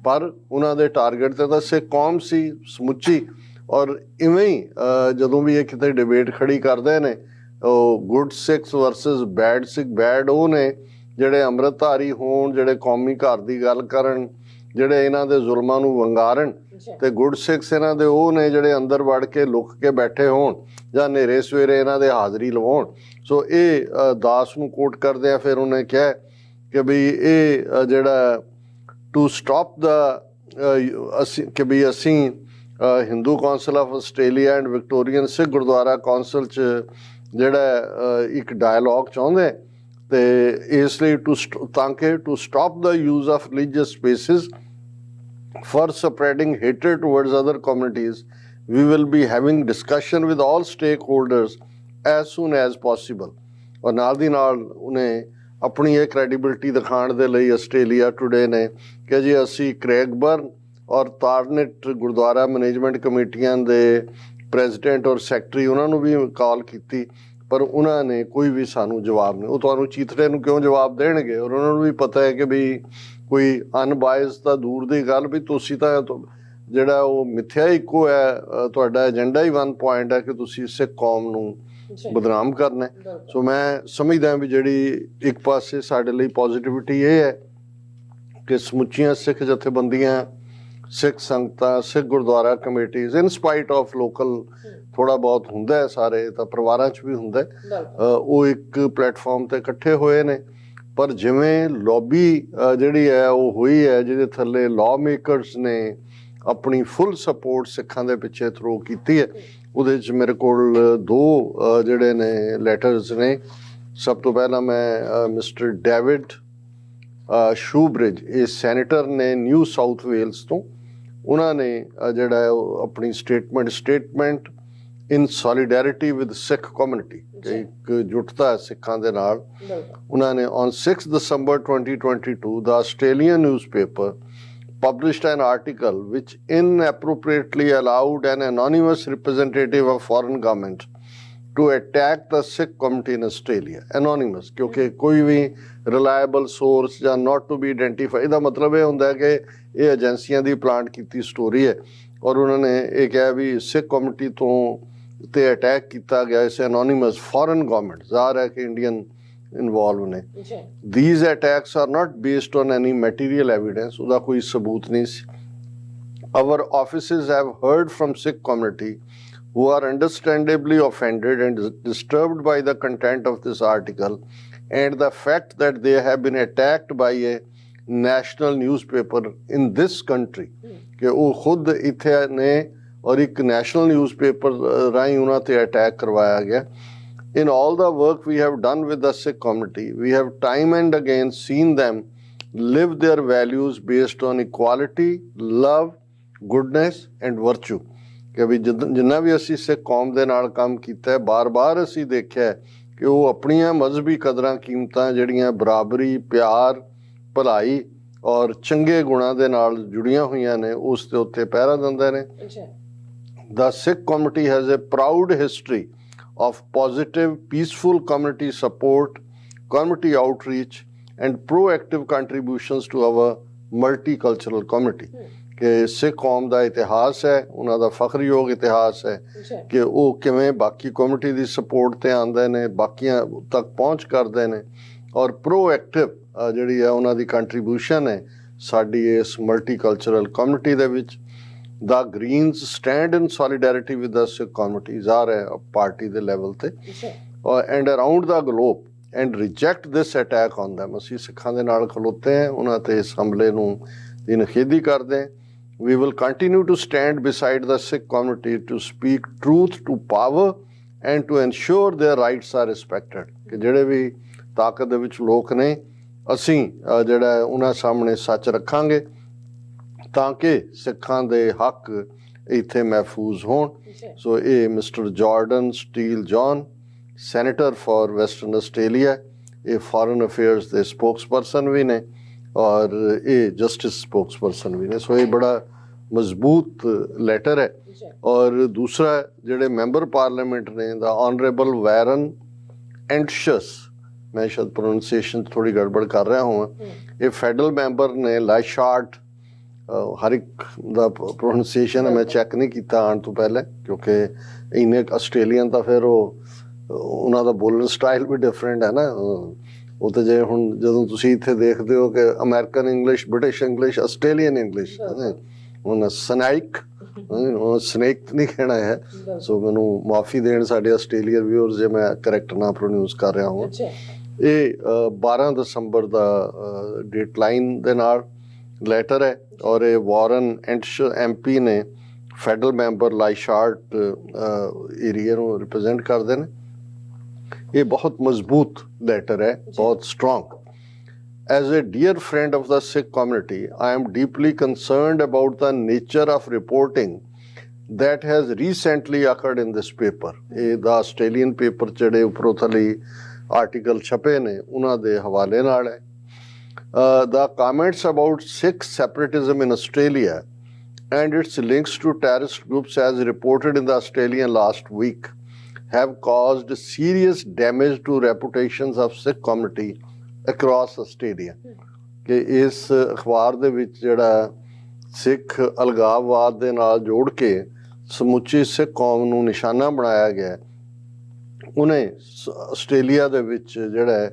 ਪਰ ਉਹਨਾਂ ਦੇ ਟਾਰਗੇਟ ਤੇ ਤਾਂ ਸਿੱਖ ਕੌਮ ਸੀ ਸਮੁੱਚੀ। ਔਰ ਇਵੇਂ ਹੀ ਜਦੋਂ ਵੀ ਇਹ ਕਿਤੇ ਡਿਬੇਟ ਖੜੀ ਕਰਦੇ ਨੇ, ਉਹ ਗੁੱਡ ਸਿੱਖਸ ਵਰਸਸ ਬੈਡ ਸਿੱਖ, ਬੈਡ ਉਹ ਨੇ ਜਿਹੜੇ ਅੰਮ੍ਰਿਤਧਾਰੀ ਹੋਣ, ਜਿਹੜੇ ਕੌਮੀ ਘਰ ਦੀ ਗੱਲ ਕਰਨ, ਜਿਹੜੇ ਇਹਨਾਂ ਦੇ ਜ਼ੁਲਮਾਂ ਨੂੰ ਵੰਗਾਰਨ, ਤੇ ਗੁੱਡ ਸਿੱਖਸ ਇਹਨਾਂ ਦੇ ਉਹ ਨੇ ਜਿਹੜੇ ਅੰਦਰ ਵੜ ਕੇ ਲੁੱਕ ਕੇ ਬੈਠੇ ਹੋਣ ਜਾਂ ਹਨੇਰੇ ਸਵੇਰੇ ਇਹਨਾਂ ਦੇ ਹਾਜ਼ਰੀ ਲਵਾਉਣ। ਸੋ ਇਹ ਦਾਸ ਨੂੰ ਕੋਟ ਕਰਦੇ ਆ, ਫਿਰ ਉਹਨੇ ਕਿਹਾ ਕਿ ਵੀ ਇਹ ਜਿਹੜਾ ਟੂ ਸਟਾਪ ਦਾ ਕਿ ਵੀ ਅਸੀਂ Hindu council of Australia and Victorian Sikh Gurdwara council 'ਚ ਜਿਹੜਾ ਇੱਕ ਡਾਇਲੋਗ ਚਾਹੁੰਦੇ, ਤੇ ਇਸ ਲਈ ਤਾਂ ਕਿ to stop the use of religious spaces for spreading hatred towards other communities, we will be having discussion with all stakeholders as soon as possible। ਔਰ ਨਾਲ ਦੀ ਨਾਲ ਉਹਨੇ ਆਪਣੀ ਇਹ ਕ੍ਰੈਡੀਬਿਲਿਟੀ ਦਿਖਾਉਣ ਦੇ ਲਈ ਆਸਟ੍ਰੇਲੀਆ ਟੂਡੇ ਨੇ ਕਿ ਜੀ ਅਸੀਂ ਕ੍ਰੈਗਬਰਨ ਔਰ ਤਾਰਨਿਟ ਗੁਰਦੁਆਰਾ ਮੈਨੇਜਮੈਂਟ ਕਮੇਟੀਆਂ ਦੇ ਪ੍ਰੈਜ਼ੀਡੈਂਟ ਔਰ ਸੈਕਟਰੀ ਉਹਨਾਂ ਨੂੰ ਵੀ ਕਾਲ ਕੀਤੀ, ਪਰ ਉਹਨਾਂ ਨੇ ਕੋਈ ਵੀ ਸਾਨੂੰ ਜਵਾਬ ਨਹੀਂ। ਉਹ ਤੁਹਾਨੂੰ ਚੀਥੜੇ ਨੂੰ ਕਿਉਂ ਜਵਾਬ ਦੇਣਗੇ? ਔਰ ਉਹਨਾਂ ਨੂੰ ਵੀ ਪਤਾ ਹੈ ਕਿ ਵੀ ਕੋਈ ਅਨਬਾਇਸ ਤਾਂ ਦੂਰ ਦੀ ਗੱਲ, ਵੀ ਤੁਸੀਂ ਤਾਂ ਜਿਹੜਾ ਉਹ ਮਿੱਥਿਆ ਇੱਕੋ ਹੈ, ਤੁਹਾਡਾ ਏਜੰਡਾ ਹੀ 1 ਪੁਆਇੰਟ ਹੈ ਕਿ ਤੁਸੀਂ ਸਿੱਖ ਕੌਮ ਨੂੰ ਬਦਨਾਮ ਕਰਨਾ। ਸੋ ਮੈਂ ਸਮਝਦਾ ਵੀ ਜਿਹੜੀ ਇੱਕ ਪਾਸੇ ਸਾਡੇ ਲਈ ਪੋਜ਼ੀਟਿਵਿਟੀ ਇਹ ਹੈ ਕਿ ਸਮੁੱਚੀਆਂ ਸਿੱਖ ਜਥੇਬੰਦੀਆਂ, ਸਿੱਖ ਸੰਗਤਾਂ, ਸਿੱਖ ਗੁਰਦੁਆਰਾ ਕਮੇਟੀਜ਼, ਇਨ ਸਪਾਈਟ ਆਫ ਲੋਕਲ ਥੋੜ੍ਹਾ ਬਹੁਤ ਹੁੰਦਾ ਹੈ, ਸਾਰੇ ਤਾਂ ਪਰਿਵਾਰਾਂ 'ਚ ਵੀ ਹੁੰਦਾ, ਉਹ ਇੱਕ ਪਲੇਟਫਾਰਮ 'ਤੇ ਇਕੱਠੇ ਹੋਏ ਨੇ। ਪਰ ਜਿਵੇਂ ਲੌਬੀ ਜਿਹੜੀ ਹੈ ਉਹ ਹੋਈ ਹੈ, ਜਿਹਦੇ ਥੱਲੇ ਲਾਅ ਮੇਕਰਸ ਨੇ ਆਪਣੀ ਫੁੱਲ ਸਪੋਰਟ ਸਿੱਖਾਂ ਦੇ ਪਿੱਛੇ ਥਰੋ ਕੀਤੀ ਹੈ, ਉਹਦੇ 'ਚ ਮੇਰੇ ਕੋਲ 2 ਜਿਹੜੇ ਨੇ ਲੈਟਰਸ ਨੇ। ਸਭ ਤੋਂ ਪਹਿਲਾਂ ਮੈਂ ਮਿਸਟਰ ਡੇਵਿਡ ਸ਼ੂਬ੍ਰਿਜ, ਇਹ ਸੈਨੇਟਰ ਨੇ ਨਿਊ ਸਾਊਥ ਵੇਲਸ ਤੋਂ, ਉਹਨਾਂ ਨੇ ਜਿਹੜਾ ਉਹ ਆਪਣੀ statement in solidarity with Sikh community, ਇੱਕ ਜੁਟਤਾ ਸਿੱਖਾਂ ਦੇ ਨਾਲ, ਉਹਨਾਂ ਨੇ on 6 December 2022 the Australian newspaper published an article which inappropriately allowed an anonymous representative of foreign government to attack the Sikh community in Australia. Anonymous, ਕਿਉਂਕਿ ਕੋਈ ਵੀ reliable source ਜਾਂ not to be identified, ਇਹਦਾ ਮਤਲਬ ਇਹ ਹੁੰਦਾ ਕਿ ਇਹ ਏਜੰਸੀਆਂ ਦੀ ਪਲਾਂਟ ਕੀਤੀ ਸਟੋਰੀ ਹੈ, ਔਰ ਉਹਨਾਂ ਨੇ ਇਹ ਕਿਹਾ ਵੀ ਸਿੱਖ ਕਮਿਊਨਿਟੀ ਤੋਂ ਤੇ ਅਟੈਕ ਕੀਤਾ ਗਿਆ ਇਸ ਐਨੋਨਿਮਸ ਫੋਰਨ ਗਵਰਨਮੈਂਟ, ਜ਼ਾਹਰ ਹੈ ਕਿ ਇੰਡੀਅਨ ਇਨਵੋਲਵ ਨੇ। these attacks are not based on any material evidence, ਉਹਦਾ ਕੋਈ ਸਬੂਤ ਨਹੀਂ ਸੀ। our offices have heard from Sikh community who are understandably offended and disturbed by the content of this article and the fact that they have been attacked by a national newspaper in this country, ਕਿ ਉਹ ਖੁਦ ਇੱਥੇ ਨੇ ਔਰ ਇੱਕ national newspaper ਰਾਹੀਂ ਉਹਨਾਂ ਤੇ ਅਟੈਕ ਕਰਵਾਇਆ ਗਿਆ। In all the work we have done with the Sikh community, we have time and again seen them live their values based on equality, love, goodness and virtue, ਕਿ ਵੀ ਜਿੰਨਾ ਵੀ ਅਸੀਂ ਸਿੱਖ ਕੌਮ ਦੇ ਨਾਲ ਕੰਮ ਕੀਤਾ ਹੈ, ਬਾਰ-ਬਾਰ ਅਸੀਂ ਦੇਖਿਆ ਕਿ ਉਹ ਆਪਣੀਆਂ ਮਜ਼ਹਬੀ ਕਦਰਾਂ ਕੀਮਤਾਂ ਜਿਹੜੀਆਂ ਬਰਾਬਰੀ, ਪਿਆਰ, ਭਲਾਈ ਔਰ ਚੰਗੇ ਗੁਣਾਂ ਦੇ ਨਾਲ ਜੁੜੀਆਂ ਹੋਈਆਂ ਨੇ, ਉਸ ਦੇ ਉੱਤੇ ਪਹਿਰਾ ਦਿੰਦੇ ਨੇ। The Sikh community has a proud history of positive, peaceful community support, community outreach and proactive contributions to our multicultural community. ਕਿ ਸਿੱਖ ਕੌਮ ਦਾ ਇਤਿਹਾਸ ਹੈ, ਉਹਨਾਂ ਦਾ ਫਖਰਯੋਗ ਇਤਿਹਾਸ ਹੈ ਕਿ ਉਹ ਕਿਵੇਂ ਬਾਕੀ ਕਮਿਊਨਿਟੀ ਦੀ ਸਪੋਰਟ 'ਤੇ ਆਉਂਦੇ ਨੇ, ਬਾਕੀਆਂ ਤੱਕ ਪਹੁੰਚ ਕਰਦੇ ਨੇ, ਔਰ ਪ੍ਰੋਐਕਟਿਵ ਜਿਹੜੀ ਹੈ ਉਹਨਾਂ ਦੀ ਕੰਟਰੀਬਿਊਸ਼ਨ ਹੈ ਸਾਡੀ ਇਸ ਮਲਟੀਕਲਚਰਲ ਕਮਿਊਨਿਟੀ ਦੇ ਵਿੱਚ। The Greens stand in solidarity with the Sikh community, ਜ਼ਾਹਰ ਹੈ ਪਾਰਟੀ ਦੇ ਲੈਵਲ 'ਤੇ, and around the globe, and reject this attack on them. ਅਸੀਂ ਸਿੱਖਾਂ ਦੇ ਨਾਲ ਖਲੋਤੇ ਹਾਂ, ਉਹਨਾਂ 'ਤੇ ਇਸ ਹਮਲੇ ਨੂੰ ਦੀ ਨਿਖੇਧੀ ਕਰਦੇ ਹਾਂ। We will continue to stand beside the Sikh community to speak truth to power and to ensure their rights are respected. ਕਿ ਜਿਹੜੇ ਵੀ ਤਾਕਤ ਦੇ ਵਿੱਚ ਲੋਕ ਨੇ, ਅਸੀਂ ਜਿਹੜਾ ਉਹਨਾਂ ਸਾਹਮਣੇ ਸੱਚ ਰੱਖਾਂਗੇ ਤਾਂ ਕਿ ਸਿੱਖਾਂ ਦੇ ਹੱਕ ਇੱਥੇ ਮਹਿਫੂਜ਼ ਹੋਣ। ਸੋ ਇਹ mister Jordan Steele John, senator for Western Australia, ਇਹ ਫੋਰਨ ਅਫੇਅਰਸ ਦੇ ਸਪੋਕਸਪਰਸਨ ਵੀ ਨੇ ਔਰ ਇਹ ਜਸਟਿਸ ਸਪੋਕਸਪਰਸਨ ਵੀ ਨੇ। ਸੋ ਇਹ ਬੜਾ ਮਜ਼ਬੂਤ ਲੈਟਰ ਹੈ। ਔਰ ਦੂਸਰਾ ਜਿਹੜੇ ਮੈਂਬਰ ਪਾਰਲੀਮੈਂਟ ਨੇ, ਦਾ ਆਨਰੇਬਲ ਵੈਰਨ ਐਂਟਸ਼ਸ, ਮੈਂ ਸ਼ਾਇਦ ਪ੍ਰੋਨਾਂਸੀਏਸ਼ਨ ਥੋੜ੍ਹੀ ਗੜਬੜ ਕਰ ਰਿਹਾ ਹਾਂ, ਇਹ ਫੈਡਰਲ ਮੈਂਬਰ ਨੇ, ਲਾਇਸ਼ਾਰਟ, ਹਰ ਇੱਕ ਦਾ ਪ੍ਰੋਨਾਂਸੀਏਸ਼ਨ ਮੈਂ ਚੈੱਕ ਨਹੀਂ ਕੀਤਾ ਆਉਣ ਤੋਂ ਪਹਿਲੇ, ਕਿਉਂਕਿ ਇੰਨੇ ਆਸਟ੍ਰੇਲੀਅਨ ਤਾਂ ਫਿਰ ਉਹਨਾਂ ਦਾ ਬੋਲਣ ਸਟਾਈਲ ਵੀ ਡਿਫਰੈਂਟ ਹੈ ਨਾ। ਉਹ ਤਾਂ ਜੇ ਹੁਣ ਜਦੋਂ ਤੁਸੀਂ ਇੱਥੇ ਦੇਖਦੇ ਹੋ ਕਿ American English, British English, Australian English, ਹੁਣ ਸਨੇਕ ਨਹੀਂ ਕਹਿਣਾ ਹੈ। ਸੋ ਮੈਨੂੰ ਮਾਫੀ ਦੇਣ ਸਾਡੇ ਆਸਟ੍ਰੇਲੀਅਨ ਵਿਊਅਰਸ ਜੇ ਮੈਂ ਕਰੈਕਟ ਨਾ ਪ੍ਰੋਨਾਊਂਸ ਕਰ ਰਿਹਾ ਹਾਂ। ਇਹ 12 ਦਸੰਬਰ ਦਾ ਡੇਟ ਲਾਈਨ ਦੇ ਨਾਲ ਲੈਟਰ ਹੈ ਔਰ ਇਹ ਵਾਰਨ ਐਂਟਸ਼ MP ਨੇ, ਫੈਡਰਲ ਮੈਂਬਰ ਲਾਇਸ਼ਾਰਟ ਏਰੀਆ ਨੂੰ ਰਿਪਰੈਜ਼ੈਂਟ ਕਰਦੇ ਨੇ। ਇਹ ਬਹੁਤ ਮਜ਼ਬੂਤ ਲੈਟਰ ਹੈ, ਬਹੁਤ strong. As a dear friend of the Sikh community, I am deeply concerned about the nature of reporting that has recently occurred in this paper. ਇਹ ਦਾ ਆਸਟ੍ਰੇਲੀਅਨ ਪੇਪਰ ਜਿਹੜੇ ਉੱਪਰੋਂ ਥੱਲੇ ਆਰਟੀਕਲ ਛਪੇ ਨੇ ਉਹਨਾਂ ਦੇ ਹਵਾਲੇ ਨਾਲ ਹੈ। The comments about Sikh separatism in Australia and its links to terrorist groups as reported in the Australian last week have caused serious damage to reputations of Sikh community across Australia. ਕਿ ਇਸ ਅਖਬਾਰ ਦੇ ਵਿੱਚ ਜਿਹੜਾ ਸਿੱਖ ਅਲਗਾਵਵਾਦ ਦੇ ਨਾਲ ਜੋੜ ਕੇ ਸਮੁੱਚੀ ਸਿੱਖ ਕੌਮ ਨੂੰ ਨਿਸ਼ਾਨਾ ਬਣਾਇਆ ਗਿਆ, ਉਹਨੇ ਆਸਟ੍ਰੇਲੀਆ ਦੇ ਵਿੱਚ ਜਿਹੜਾ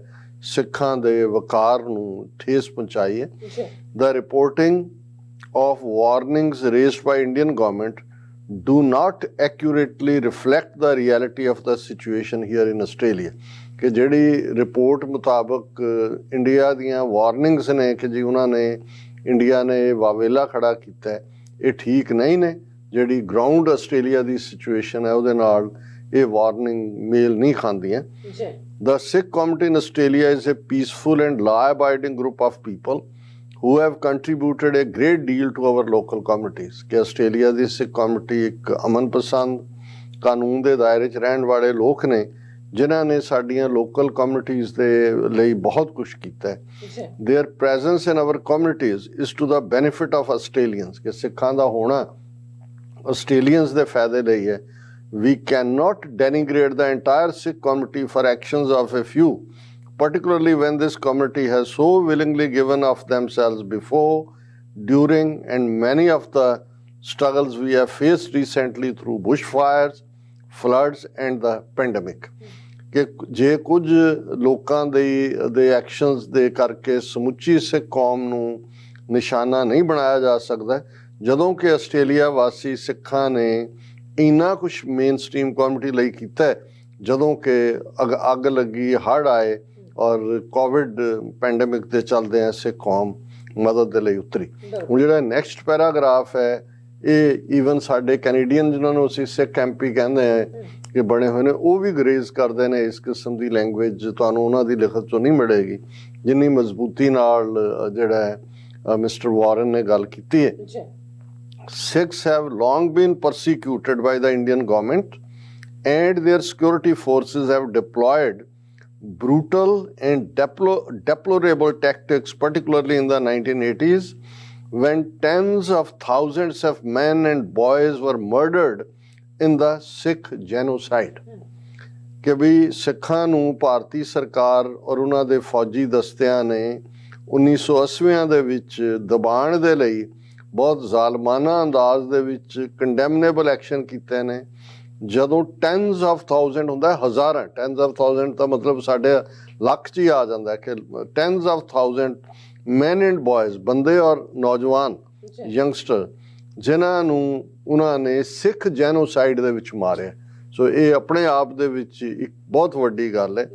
ਸਿੱਖਾਂ ਦੇ ਵਕਾਰ ਨੂੰ ਠੇਸ ਪਹੁੰਚਾਈ ਹੈ। The reporting of warnings raised by Indian government do not accurately reflect the reality of the situation here in Australia. ਕਿ ਜਿਹੜੀ ਰਿਪੋਰਟ ਮੁਤਾਬਕ ਇੰਡੀਆ ਦੀਆਂ ਵਾਰਨਿੰਗਸ ਨੇ ਕਿ ਜੀ ਉਹਨਾਂ ਨੇ ਇੰਡੀਆ ਨੇ ਵਾਵੇਲਾ ਖੜਾ ਕੀਤਾ ਹੈ, ਇਹ ਠੀਕ ਨਹੀਂ ਨੇ। ਜਿਹੜੀ ਗਰਾਊਂਡ ਆਸਟ੍ਰੇਲੀਆ ਦੀ ਸਿਚੁਏਸ਼ਨ ਹੈ ਉਹਦੇ ਨਾਲ ਇਹ ਵਾਰਨਿੰਗ ਮੇਲ ਨਹੀਂ ਖਾਂਦੀਆਂ। The Sikh community in Australia is a peaceful and law-abiding group of people who have contributed a great deal to our local communities। ਕਿ ਆਸਟ੍ਰੇਲੀਆ ਦੀ ਸਿੱਖ ਕਮਿਊਨਿਟੀ ਇੱਕ ਅਮਨ ਪਸੰਦ ਕਾਨੂੰਨ ਦੇ ਦਾਇਰੇ 'ਚ ਰਹਿਣ ਵਾਲੇ ਲੋਕ ਨੇ ਜਿਨ੍ਹਾਂ ਨੇ ਸਾਡੀਆਂ ਲੋਕਲ ਕਮਿਊਨਿਟੀਜ਼ ਦੇ ਲਈ ਬਹੁਤ ਕੁਛ ਕੀਤਾ ਹੈ। Their presence in our communities is to the benefit of Australians। ਕਿ ਸਿੱਖਾਂ ਦਾ ਹੋਣਾ ਆਸਟ੍ਰੇਲੀਅਨਸ ਦੇ ਫਾਇਦੇ ਲਈ ਹੈ। We cannot denigrate the entire Sikh community for actions of a few, particularly when this community has so willingly given of themselves before, during, and many of the struggles we have faced recently through bushfires, floods, and the pandemic। ਕਿ ਜੇ ਕੁਝ ਲੋਕਾਂ ਦੇ actions ਦੇ ਕਰਕੇ ਸਮੁੱਚੀ ਸਿੱਖ ਕੌਮ ਨੂੰ ਨਿਸ਼ਾਨਾ ਨਹੀਂ ਬਣਾਇਆ ਜਾ ਸਕਦਾ, ਜਦੋਂ ਕਿ ਆਸਟ੍ਰੇਲੀਆ ਵਾਸੀ ਸਿੱਖਾਂ ਨੇ ਇੰਨਾ ਕੁਛ ਮੇਨ ਸਟ੍ਰੀਮ ਕਮਿਊਨਿਟੀ ਲਈ ਕੀਤਾ ਜਦੋਂ ਕਿ ਅੱਗ ਲੱਗੀ, ਹੜ੍ਹ ਆਏ ਔਰ ਕੋਵਿਡ ਪੈਂਡੇਮਿਕ ਦੇ ਚੱਲਦੇ ਆ ਸਿੱਖ ਕੌਮ ਮਦਦ ਦੇ ਲਈ ਉਤਰੀ। ਹੁਣ ਜਿਹੜਾ ਨੈਕਸਟ ਪੈਰਾਗ੍ਰਾਫ ਹੈ ਇਹ ਈਵਨ ਸਾਡੇ ਕੈਨੇਡੀਅਨ ਜਿਨ੍ਹਾਂ ਨੂੰ ਅਸੀਂ ਸਿੱਖ ਐਮਪੀ ਕਹਿੰਦੇ ਆ ਕਿ ਬਣੇ ਹੋਏ ਨੇ ਉਹ ਵੀ ਗਰੇਜ਼ ਕਰਦੇ ਨੇ। ਇਸ ਕਿਸਮ ਦੀ ਲੈਂਗੁਏਜ ਤੁਹਾਨੂੰ ਉਹਨਾਂ ਦੀ ਲਿਖਤ 'ਚੋਂ ਨਹੀਂ ਮਿਲੇਗੀ ਜਿੰਨੀ ਮਜ਼ਬੂਤੀ ਨਾਲ ਜਿਹੜਾ ਮਿਸਟਰ ਵਾਰਨ ਨੇ ਗੱਲ ਕੀਤੀ ਹੈ। Sikhs have long been persecuted by the Indian government and their security forces have deployed brutal and deplorable tactics, particularly in the 1980s, when tens of thousands of men and boys were murdered in the Sikh genocide। ਕਿ ਵੀ ਸਿੱਖਾਂ ਨੂੰ ਭਾਰਤੀ ਸਰਕਾਰ ਔਰ ਉਹਨਾਂ ਦੇ ਫੌਜੀ ਦਸਤਿਆਂ ਨੇ 1980 ਦੇ ਵਿੱਚ ਦਬਾਉਣ ਦੇ ਲਈ ਬਹੁਤ ਜ਼ਾਲਮਾਨਾ ਅੰਦਾਜ਼ ਦੇ ਵਿੱਚ ਕੰਡੈਮਨੇਬਲ ਐਕਸ਼ਨ ਕੀਤੇ ਨੇ। ਜਦੋਂ ਟੈਨਸ ਆਫ ਥਾਊਜ਼ੈਂਡ ਹੁੰਦਾ ਹਜ਼ਾਰਾਂ, ਟੈਨਸ ਆਫ ਥਾਊਜ਼ੈਂਡ ਤਾਂ ਮਤਲਬ ਸਾਡੇ ਲੱਖ 'ਚ ਹੀ ਆ ਜਾਂਦਾ ਕਿ tens of thousand man and ਬॉयਜ਼, ਬੰਦੇ ਔਰ ਨੌਜਵਾਨ ਯੰਗਸਟਰ ਜਿਨ੍ਹਾਂ ਨੂੰ ਉਹਨਾਂ ਨੇ ਸਿੱਖ ਜੈਨੋਸਾਈਡ ਦੇ ਵਿੱਚ ਮਾਰਿਆ। ਸੋ ਇਹ ਆਪਣੇ ਆਪ ਦੇ ਵਿੱਚ ਇੱਕ ਬਹੁਤ ਵੱਡੀ ਗੱਲ ਹੈ।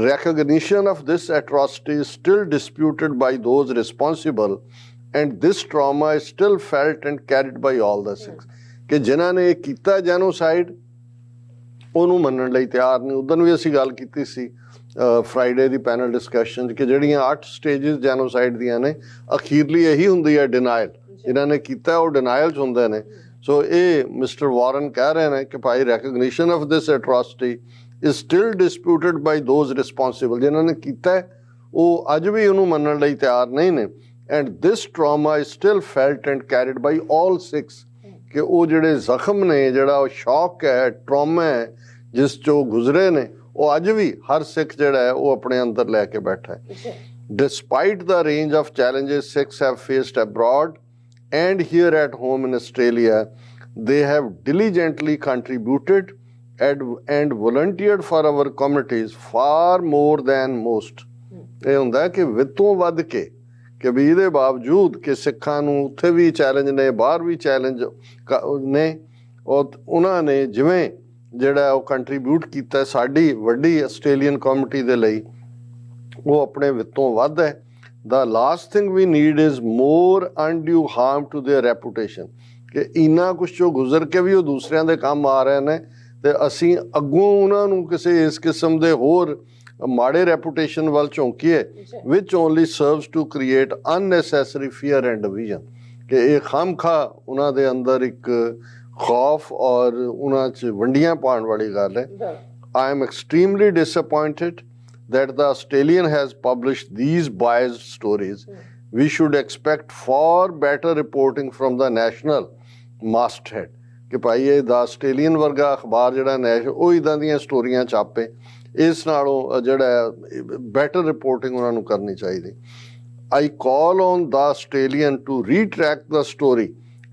Recognition of this atrocity is still disputed by those responsible and this trauma is still felt and carried by all the Sikhs। ਕਿ ਜਿਨ੍ਹਾਂ ਨੇ ਇਹ ਕੀਤਾ ਜੈਨੋਸਾਈਡ ਉਹਨੂੰ ਮੰਨਣ ਲਈ ਤਿਆਰ ਨਹੀਂ। ਉਦੋਂ ਵੀ ਅਸੀਂ ਗੱਲ ਕੀਤੀ ਸੀ ਫਰਾਈਡੇ ਦੀ ਪੈਨਲ ਡਿਸਕਸ਼ਨ 'ਚ ਕਿ ਜਿਹੜੀਆਂ 8 ਸਟੇਜਿਸ ਜੈਨੋਸਾਈਡ ਦੀਆਂ ਨੇ ਅਖੀਰਲੀ ਇਹੀ ਹੁੰਦੀ ਹੈ ਡਿਨਾਇਲ। ਜਿਨ੍ਹਾਂ ਨੇ ਕੀਤਾ ਉਹ ਡਿਨਾਇਲ 'ਚ ਹੁੰਦੇ ਨੇ। ਸੋ ਇਹ ਮਿਸਟਰ ਵਾਰਨ ਕਹਿ ਰਹੇ ਨੇ ਕਿ ਭਾਈ recognition of this atrocity is still disputed by those responsible. ਜਿਨ੍ਹਾਂ ਨੇ ਕੀਤਾ ਉਹ ਅੱਜ ਵੀ ਉਹਨੂੰ ਮੰਨਣ ਲਈ ਤਿਆਰ ਨਹੀਂ ਨੇ। And this trauma is still felt and carried by all Sikhs. ਕਿ ਉਹ ਜਿਹੜੇ ਜ਼ਖਮ ਨੇ, ਜਿਹੜਾ ਉਹ ਸ਼ੌਕ ਹੈ, ਟਰਾਮਾ ਹੈ ਜਿਸ 'ਚੋਂ ਗੁਜ਼ਰੇ ਨੇ, ਉਹ ਅੱਜ ਵੀ ਹਰ ਸਿੱਖ ਜਿਹੜਾ ਹੈ ਉਹ ਆਪਣੇ ਅੰਦਰ ਲੈ ਕੇ ਬੈਠਾ ਹੈ। Despite the range of challenges Sikhs have faced abroad and here at home in Australia, they have diligently contributed and volunteered for our communities far more than most। ਇਹ ਹੁੰਦਾ ਕਿ ਵਿੱਤੋਂ ਵੱਧ ਕੇ ਕਿ ਵੀ ਇਹਦੇ ਬਾਵਜੂਦ ਕਿ ਸਿੱਖਾਂ ਨੂੰ ਉੱਥੇ ਵੀ ਚੈਲੰਜ ਨੇ, ਬਾਹਰ ਵੀ ਚੈਲੰਜ ਨੇ, ਔਰ ਉਹਨਾਂ ਨੇ ਜਿਵੇਂ ਜਿਹੜਾ ਉਹ ਕੰਟਰੀਬਿਊਟ ਕੀਤਾ ਸਾਡੀ ਵੱਡੀ ਆਸਟ੍ਰੇਲੀਅਨ ਕਮਿਊਨਿਟੀ ਦੇ ਲਈ, ਉਹ ਆਪਣੇ ਵਿੱਤੋਂ ਵੱਧ ਹੈ। The last thing we need is more undue harm to their reputation। ਕਿ ਇੰਨਾ ਕੁਛ ਜੋ ਗੁਜ਼ਰ ਕੇ ਵੀ ਉਹ ਦੂਸਰਿਆਂ ਦੇ ਕੰਮ ਆ ਰਹੇ ਨੇ ਤੇ ਅਸੀਂ ਅੱਗੋਂ ਉਹਨਾਂ ਨੂੰ ਕਿਸੇ ਇਸ ਕਿਸਮ ਦੇ ਹੋਰ ਮਾੜੇ ਰੈਪੂਟੇਸ਼ਨ ਵੱਲ ਝੋਂਕੀਏ which only serves to create unnecessary fear and division। ਕਿ ਇਹ ਖਾਮਖਾ ਉਹਨਾਂ ਦੇ ਅੰਦਰ ਇੱਕ ਖੌਫ ਔਰ ਉਹਨਾਂ 'ਚ ਵੰਡੀਆਂ ਪਾਉਣ ਵਾਲੀ ਗੱਲ ਹੈ। I am extremely disappointed that the Australian has published these biased stories। We should expect far better reporting from the national masthead। ਕਿ ਭਾਈ ਇਹ ਦਾ ਆਸਟ੍ਰੇਲੀਅਨ ਵਰਗਾ ਅਖਬਾਰ ਜਿਹੜਾ ਉਹ ਇੱਦਾਂ ਦੀਆਂ ਸਟੋਰੀਆਂ ਛਾਪੇ, ਇਸ ਨਾਲੋਂ ਜਿਹੜਾ ਬੈਟਰ ਰਿਪੋਰਟਿੰਗ ਉਹਨਾਂ ਨੂੰ ਕਰਨੀ ਚਾਹੀਦੀ। I call on the Australian to retract the story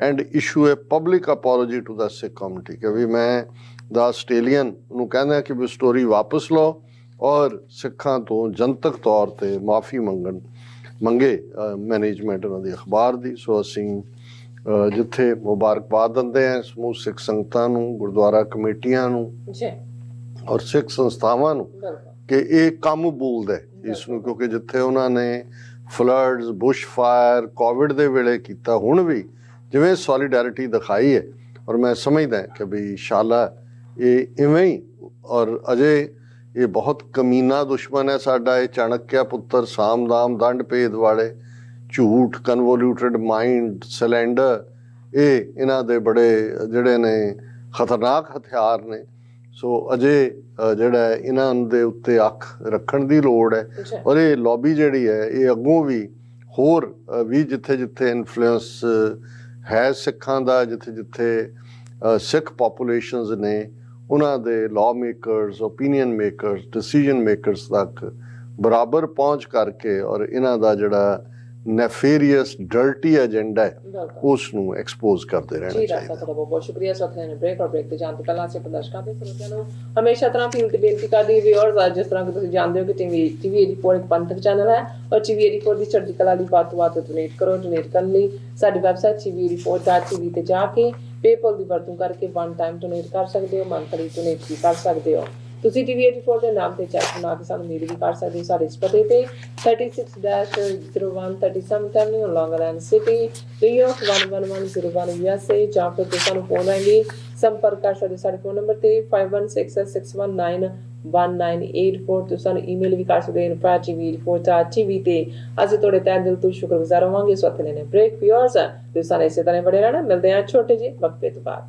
and issue a public apology to the Sikh community। ਕਿ ਵੀ ਮੈਂ ਦਾ ਆਸਟ੍ਰੇਲੀਅਨ ਨੂੰ ਕਹਿੰਦਾ ਕਿ ਵੀ ਸਟੋਰੀ ਵਾਪਸ ਲਓ ਔਰ ਸਿੱਖਾਂ ਤੋਂ ਜਨਤਕ ਤੌਰ 'ਤੇ ਮਾਫੀ ਮੰਗੇ ਮੈਨੇਜਮੈਂਟ ਉਹਨਾਂ ਦੀ ਅਖਬਾਰ ਦੀ। ਸੋ ਅਸੀਂ ਜਿੱਥੇ ਮੁਬਾਰਕਬਾਦ ਦਿੰਦੇ ਹਾਂ ਸਮੂਹ ਸਿੱਖ ਸੰਗਤਾਂ ਨੂੰ, ਗੁਰਦੁਆਰਾ ਕਮੇਟੀਆਂ ਨੂੰ ਔਰ ਸਿੱਖ ਸੰਸਥਾਵਾਂ ਨੂੰ ਕਿ ਇਹ ਕੰਮ ਬੋਲਦਾ ਇਸ ਨੂੰ, ਕਿਉਂਕਿ ਜਿੱਥੇ ਉਹਨਾਂ ਨੇ ਫਲੱਡਸ, ਬੁਸ਼ ਫਾਇਰ, ਕੋਵਿਡ ਦੇ ਵੇਲੇ ਕੀਤਾ, ਹੁਣ ਵੀ ਜਿਵੇਂ ਸੋਲੀਡੈਰਿਟੀ ਦਿਖਾਈ ਹੈ। ਔਰ ਮੈਂ ਸਮਝਦਾ ਕਿ ਵੀ ਇੰਸ਼ਾਅੱਲਾ ਇਹ ਇਵੇਂ ਹੀ ਔਰ ਅਜੇ ਇਹ ਬਹੁਤ ਕਮੀਨਾ ਦੁਸ਼ਮਣ ਹੈ ਸਾਡਾ, ਇਹ ਚਾਣਕਿਆ ਪੁੱਤਰ, ਸਾਮਦਾਮ ਦੰਡ ਭੇਦ ਵਾਲੇ, ਝੂਠ, ਕਨਵੋਲਿਊਟਡ ਮਾਈਂਡ, ਸਿਲੈਂਡਰ, ਇਹ ਇਹਨਾਂ ਦੇ ਬੜੇ ਜਿਹੜੇ ਨੇ ਖਤਰਨਾਕ ਹਥਿਆਰ ਨੇ। ਸੋ ਅਜੇ ਜਿਹੜਾ ਇਹਨਾਂ ਦੇ ਉੱਤੇ ਅੱਖ ਰੱਖਣ ਦੀ ਲੋੜ ਹੈ। ਔਰ ਇਹ ਲੌਬੀ ਜਿਹੜੀ ਹੈ ਇਹ ਅੱਗੋਂ ਵੀ ਹੋਰ ਵੀ ਜਿੱਥੇ ਜਿੱਥੇ ਇਨਫਲੂਐਂਸ ਹੈ ਸਿੱਖਾਂ ਦਾ, ਜਿੱਥੇ ਜਿੱਥੇ ਸਿੱਖ ਪਾਪੂਲੇਸ਼ਨਸ ਨੇ, ਉਹਨਾਂ ਦੇ law makers, opinion makers, decision makers ਤੱਕ ਬਰਾਬਰ ਪਹੁੰਚ ਕਰਕੇ ਔਰ ਇਹਨਾਂ ਦਾ ਜਿਹੜਾ ਨੈਫੇਰੀਅਸ ਡਰਟੀ ਏਜੰਡਾ ਹੈ ਉਸ ਨੂੰ ਐਕਸਪੋਜ਼ ਕਰਦੇ ਰਹਿਣਾ ਚਾਹੀਦਾ। ਬਹੁਤ ਬਹੁਤ ਸ਼ੁਕਰੀਆ ਸਾਥੀਆਂ ਨੇ। ਬ੍ਰੇਕ ਤੇ ਜਾਣ ਤੋਂ ਪਹਿਲਾਂ ਅਸੀਂ ਦਰਸ਼ਕਾਂ ਤੇ ਸਰੋਤਿਆਂ ਨੂੰ ਹਮੇਸ਼ਾ ਤਰ੍ਹਾਂ ਅਪੀਲ ਤੇ ਬੇਨਤੀ ਕਰਦੀ ਵਿਊਅਰਸ, ਜਿਸ ਤਰ੍ਹਾਂ ਕਿ ਤੁਸੀਂ ਜਾਣਦੇ ਹੋ ਕਿ ਟੀਵੀ 84 ਇੱਕ ਪੰਥਕ ਚੈਨਲ ਹੈ ਔਰ ਟੀਵੀ 84 ਦੀ ਚੜ੍ਹਦੀ ਕਲਾ ਲਈ ਵੱਧ ਤੋਂ ਵੱਧ ਡੋਨੇਟ ਕਰੋ। ਡੋਨੇਟ ਕਰਨ ਲਈ ਸਾਡੀ ਵੈਬਸਾਈਟ tv84.tv ਤੇ ਜਾ ਕੇ ਪੇਪਲ ਦੀ ਵਰਤੋਂ ਕਰਕੇ ਵਨ ਟਾਈਮ ਡੋਨੇਟ ਕਰ ਸਕਦੇ ਹੋ, ਮੰਥਲੀ ਡੋਨੇਟ ਵੀ ਕਰ ਸਕਦੇ ਹੋ। ਤੁਸੀਂ ਟੀਵੀ 84 ਦੇ ਨਾਮ ਤੇ ਚੈੱਕ ਬਣਾ ਕੇ ਸਾਨੂੰ ਮੇਲ ਵੀ ਕਰ ਸਕਦੇ ਹੋ ਸਾਡੇ ਇਸ ਪਤੇ ਤੇ 36-01 37 Avenue Long Island City, New York 11101 USA, ਜਾਂ ਫਿਰ ਤੁਸੀਂ ਸਾਨੂੰ ਫੋਨ ਰਾਹੀਂ ਸੰਪਰਕ ਕਰ ਸਕਦੇ ਸਾਡੇ ਫੋਨ ਨੰਬਰ ਤੇ 5166191984। ਤੁਸੀਂ ਸਾਨੂੰ ਈਮੇਲ ਵੀ ਕਰ ਸਕਦੇ ਹੋ info@tv84.tv ਤੇ। ਅਸੀਂ ਤੁਹਾਡੇ ਤਹਿ ਦਿਲ ਤੋਂ ਸ਼ੁਕਰਗੁਜ਼ਾਰ ਹੋਵਾਂਗੇ। ਇਸ ਵਕਤ ਲੈਣੇ ਬ੍ਰੇਕ ਵਿਊਅਰਸ, ਤੁਸੀਂ ਸਾਨੂੰ ਇਸੇ ਤਰ੍ਹਾਂ ਬੜੇ ਰਹਿਣਾ। ਮਿਲਦੇ ਹਾਂ ਛੋਟੇ ਜਿਹੇ ਵਕਫੇ ਤੋਂ ਬਾਅਦ।